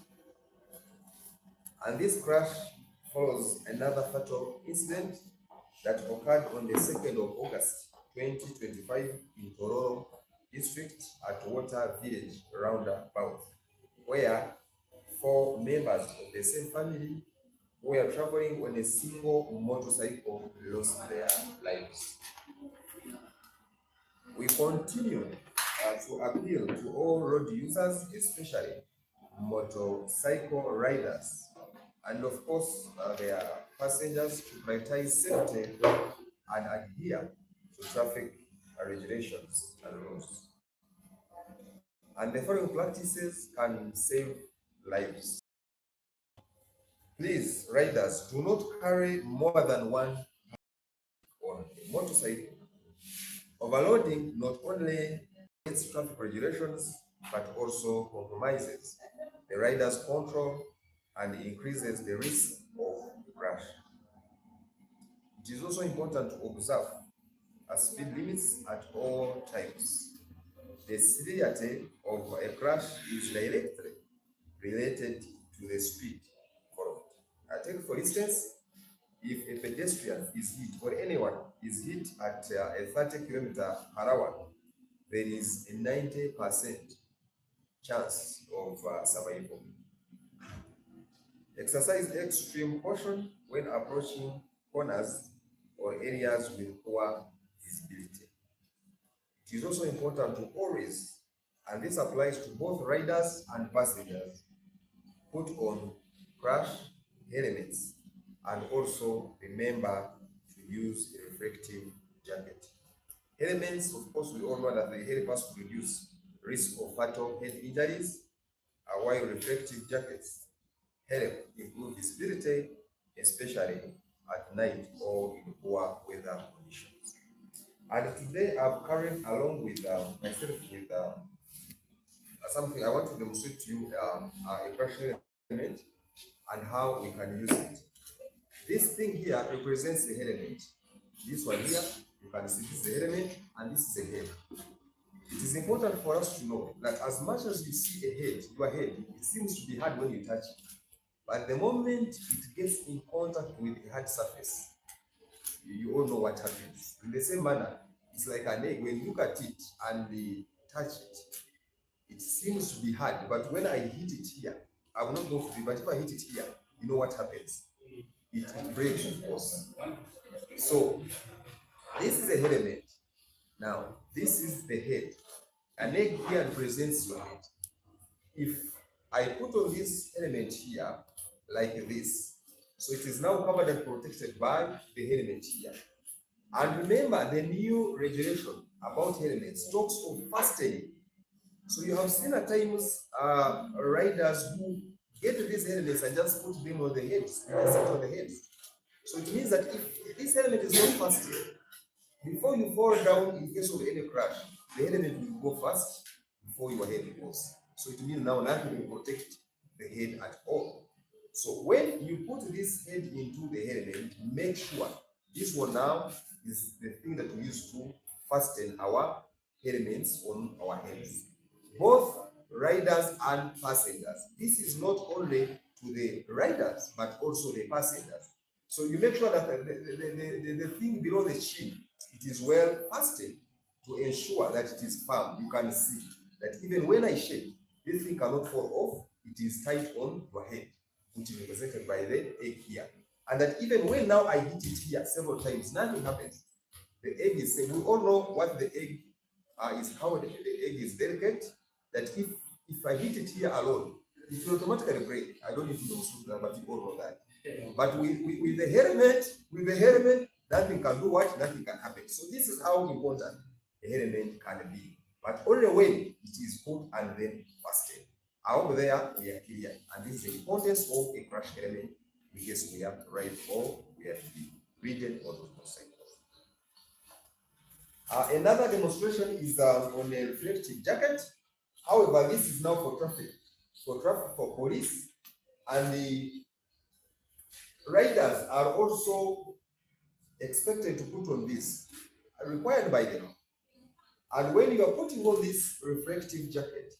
S6: And this crash follows another fatal incident that occurred on the 2nd of August 2025 in Tororo district at Water Village roundabout, where 4 members of the same family who were traveling on a single motorcycle lost their lives. We continue to appeal to all road users, especially motorcycle riders, and of course their passengers, to prioritize safety and adhere to traffic regulations and rules. And the following practices can save lives. Please, riders, do not carry more than 1 on a motorcycle. Overloading not only against traffic regulations, but also compromises the rider's control and increases the risk of crash. It is also important to observe speed limits at all times. The severity of a crash is directly related to the speed followed. I take for instance, if a pedestrian is hit or anyone is hit at a 30 kilometer per hour, there is a 90% chance of survival. Exercise extreme caution when approaching corners or areas with poor visibility. It is also important to always, and this applies to both riders and passengers, put on crash helmets and also remember to use a reflective jacket. Helmets, of course, we all know that they help us to reduce risk of fatal head injuries, while reflective jackets help improve visibility, especially at night or in poor weather conditions. And today I've carried along with myself with something I want to demonstrate to you a crash element and how we can use it. This thing here represents the element. This one here, you can see this is the element and this is the head. It is important for us to know that as much as you see a head, your head, it seems to be hard when you touch it. But the moment it gets in contact with a hard surface, you all know what happens. In the same manner, it's like an egg. When you look at it and touch it, it seems to be hard. But when I hit it here, I will not go to it, but if I hit it here, you know what happens? It breaks, of course. So this is a element. Now, this is the head. An egg here represents your head. If I put on this element here, like this, so it is now covered and protected by the element here. And remember, the new regulation about helmets talks of fastening. So you have seen at times riders who get these helmets and just put them on the heads, and sit on the heads. So it means that if this helmet is not fastened, before you fall down in case of any crash, the helmet will go fast before your head goes. So it means now nothing will protect the head at all. So when you put this head into the helmet, make sure this one now is the thing that we use to fasten our helmets on our heads. Both riders and passengers. This is not only to the riders, but also the passengers. So you make sure that the thing below the chin, it is well fastened to ensure that it is firm. You can see that even when I shake, this thing cannot fall off. It is tight on your head, which is represented by the egg here. And that even when now I hit it here several times, nothing happens. The egg is safe. We all know what the egg is, how the egg is delicate, that if I hit it here alone, it will automatically break. I don't need to know that, but you all know that. But with the helmet, nothing can do what? Nothing can happen. So this is how important the helmet can be. But only when it is put and then fastened. I hope there we are clear. And this is the importance of a crash helmet in case we have to ride or we have to be ridden on those motorcycles. Another demonstration is on a reflective jacket. However, this is now for traffic, for police, and the riders are also expected to put on this, required by them. And when you are putting on this reflective jacket,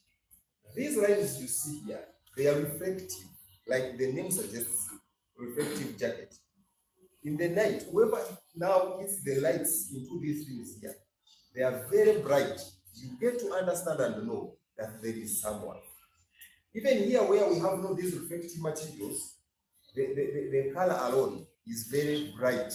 S6: these lines you see here, they are reflective, like the name suggests, reflective jacket. In the night, whoever now hits the lights into these things here, they are very bright. You get to understand and know that there is someone. Even here where we have no these reflective materials, the color alone is very bright.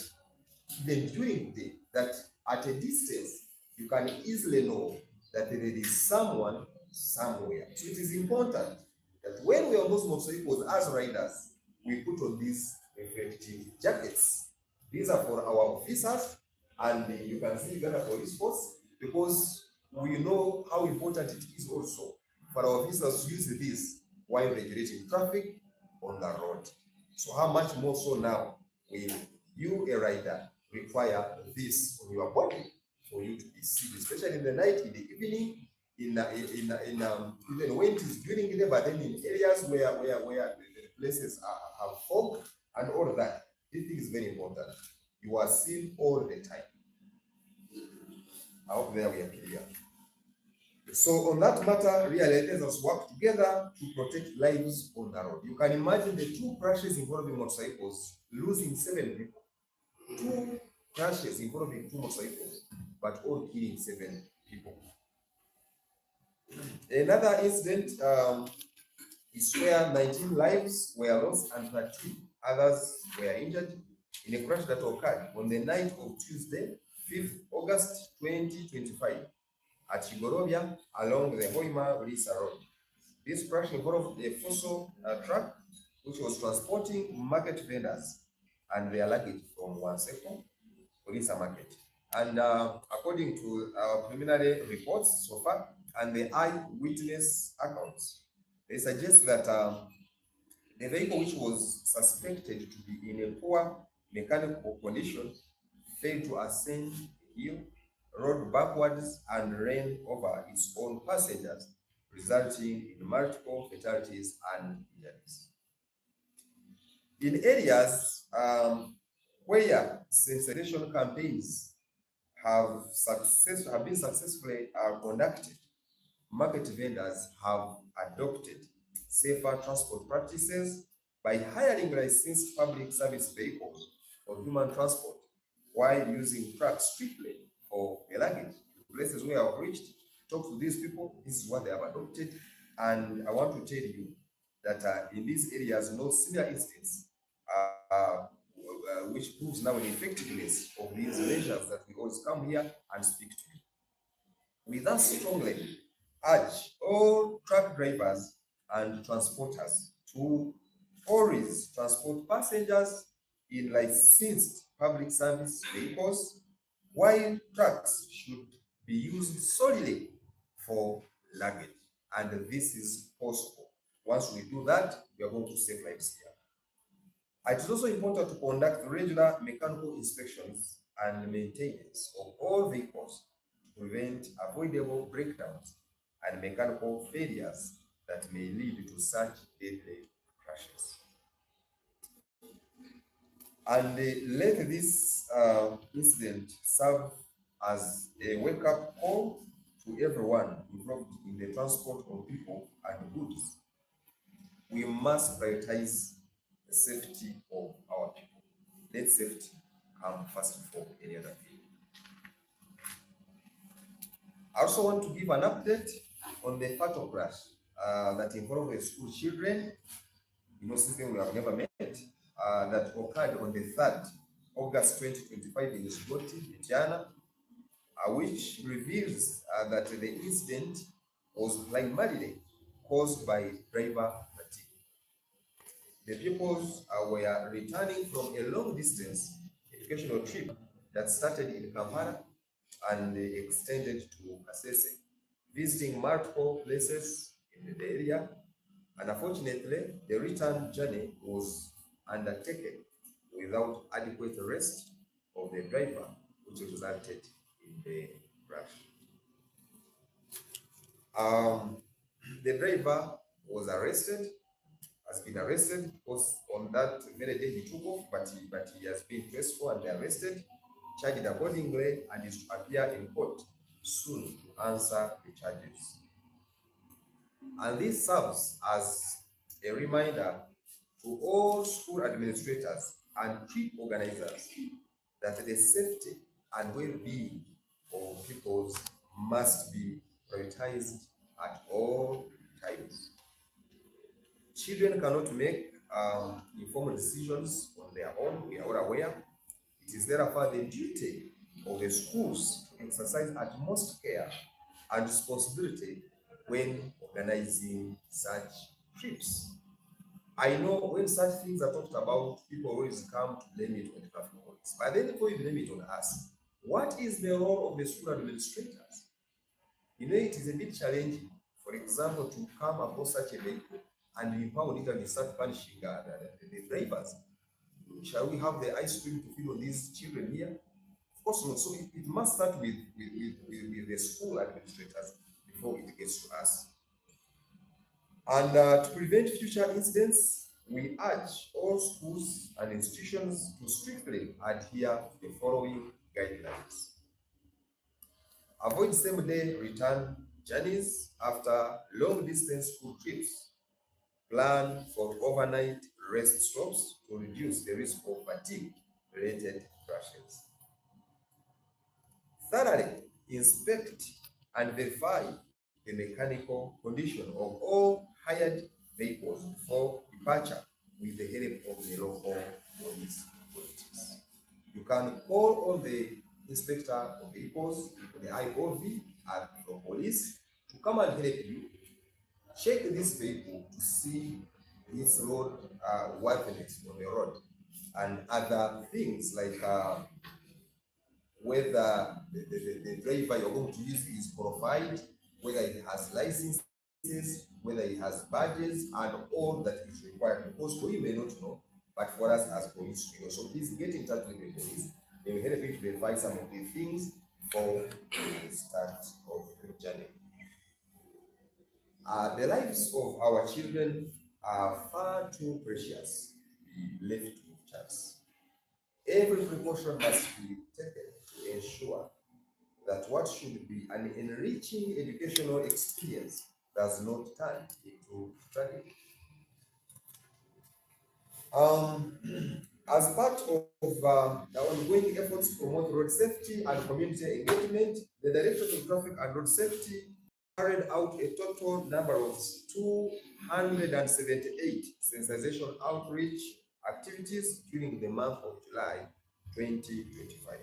S6: Even during the day, that at a distance, you can easily know that there is someone somewhere. So it is important that when we are on those motorcycles as riders, we put on these reflective jackets. These are for our officers, and you can see Ghana Police Force, because we know how important it is also for our officers to use this while regulating traffic on the road. So how much more so now will you, a rider, require this on your body for you to be seen, especially in the night, in the evening, even when it is during the day, but then in areas where the places have fog and all of that. This thing is very important. You are seen all the time. I hope there we are clear. So on that matter, really, let us work together to protect lives on the road. You can imagine the two crashes involving motorcycles losing 7 people. Two crashes involving two motorcycles, but all killing 7 people. Another incident is where 19 lives were lost and 13 others were injured in a crash that occurred on the night of Tuesday, 5th August 2025 at Chigorovia along the Hoima-Lisa Road. This crash involved a fossil truck which was transporting market vendors and their luggage from Wanseko, Lisa Market. And according to our preliminary reports so far and the eyewitness accounts, they suggest that the vehicle, which was suspected to be in a poor mechanical condition, failed to ascend the hill, rode backwards, and ran over its own passengers, resulting in multiple fatalities and injuries. In areas where sensitization campaigns have been successfully conducted, market vendors have adopted safer transport practices by hiring licensed public service vehicles for human transport while using trucks strictly for the luggage. Places where I've reached, talk to these people, this is what they have adopted. And I want to tell you that in these areas, no similar instance, which proves now the effectiveness of these measures that we always come here and speak to you. We thus strongly urge all truck drivers and transporters to always transport passengers in licensed public service vehicles, while trucks should be used solely for luggage. And this is possible. Once we do that, we are going to save lives here. It is also important to conduct regular mechanical inspections and maintenance of all vehicles to prevent avoidable breakdowns and mechanical failures that may lead to such deadly crashes. And let this incident serve as a wake-up call to everyone involved in the transport of people and goods. We must prioritize the safety of our people. Let safety come first before any other thing. I also want to give an update on the fatal crash that involved school children, something we have never met, that occurred on the 3rd August 2025 in Sgoti, Etiana, which reveals that the incident was primarily caused by driver fatigue. The pupils were returning from a long distance educational trip that started in Kampala and extended to Kasese, visiting multiple places in the area. And unfortunately, the return journey was undertaken without adequate rest of the driver, which resulted in the crash. The driver was arrested, has been arrested, because on that very day he took off, but he has been pressed for and arrested, charged accordingly, and is to appear in court soon to answer the charges. And this serves as a reminder to all school administrators and trip organizers that the safety and well-being of pupils must be prioritized at all times. Children cannot make informed decisions on their own, we are all aware. It is therefore the duty of the schools to exercise utmost care and responsibility when organizing such trips. I know when such things are talked about, people always come to blame it on the traffic police. But then before you blame it on us, what is the role of the school administrators? It is a bit challenging, for example, to come across such a vehicle and you pound it and you start punishing the drivers. Shall we have the ice cream to feed on these children here? Of course not. So it must start with the school administrators before it gets to us. And to prevent future incidents, we urge all schools and institutions to strictly adhere to the following guidelines. Avoid same-day return journeys after long-distance school trips. Plan for overnight rest stops to reduce the risk of fatigue-related crashes. Thoroughly inspect and verify the mechanical condition of all hired vehicles before departure with the help of the local police authorities. You can call on the inspector of vehicles, the IOV, and from police to come and help you. Check this vehicle to see its road worthiness on the road and other things like whether the driver you're going to use is qualified, whether it has licenses, whether it has badges, and all that is required. Because we may not know, but for us as police, we know. So please get in touch with the police. They will help you to verify some of the things for the start of the journey. The lives of our children are far too precious to be left to chance. Every precaution must be taken to ensure that what should be an enriching educational experience does not turn into tragedy. As part of the ongoing efforts to promote road safety and community engagement, the Directorate of Traffic and Road Safety carried out a total number of 278 sensitization outreach activities during the month of July 2025.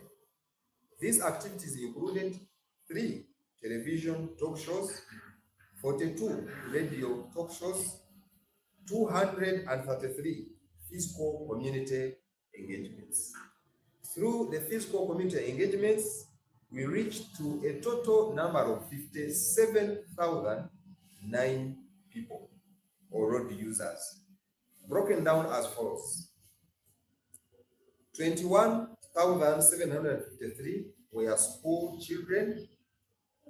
S6: These activities included 3 television talk shows, 42 radio talk shows, 233 physical community engagements. Through the physical community engagements, we reached to a total number of 57,009 people or road users, broken down as follows. 21,753 were school children,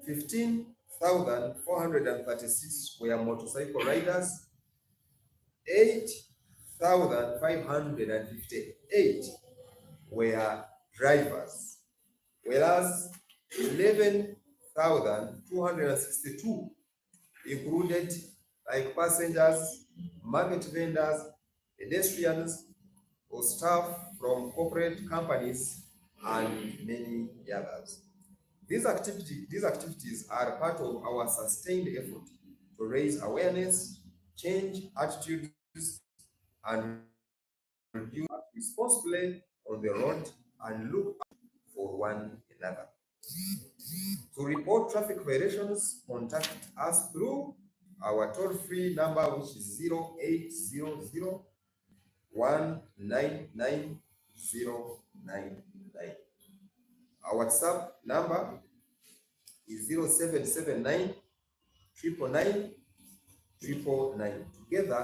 S6: 15,436 were motorcycle riders, 8,558 were drivers, whereas 11,262 included like passengers, market vendors, pedestrians, or staff from corporate companies, and many others. These activities are part of our sustained effort to raise awareness, change attitudes, and reduce responsibly on the road and look out for one another. To report traffic violations, contact us through our toll-free number, which is 0800 199 Our WhatsApp number is 0779 999. Together,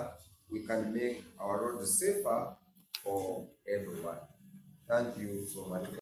S6: we can make our roads safer for everyone. Thank you so much.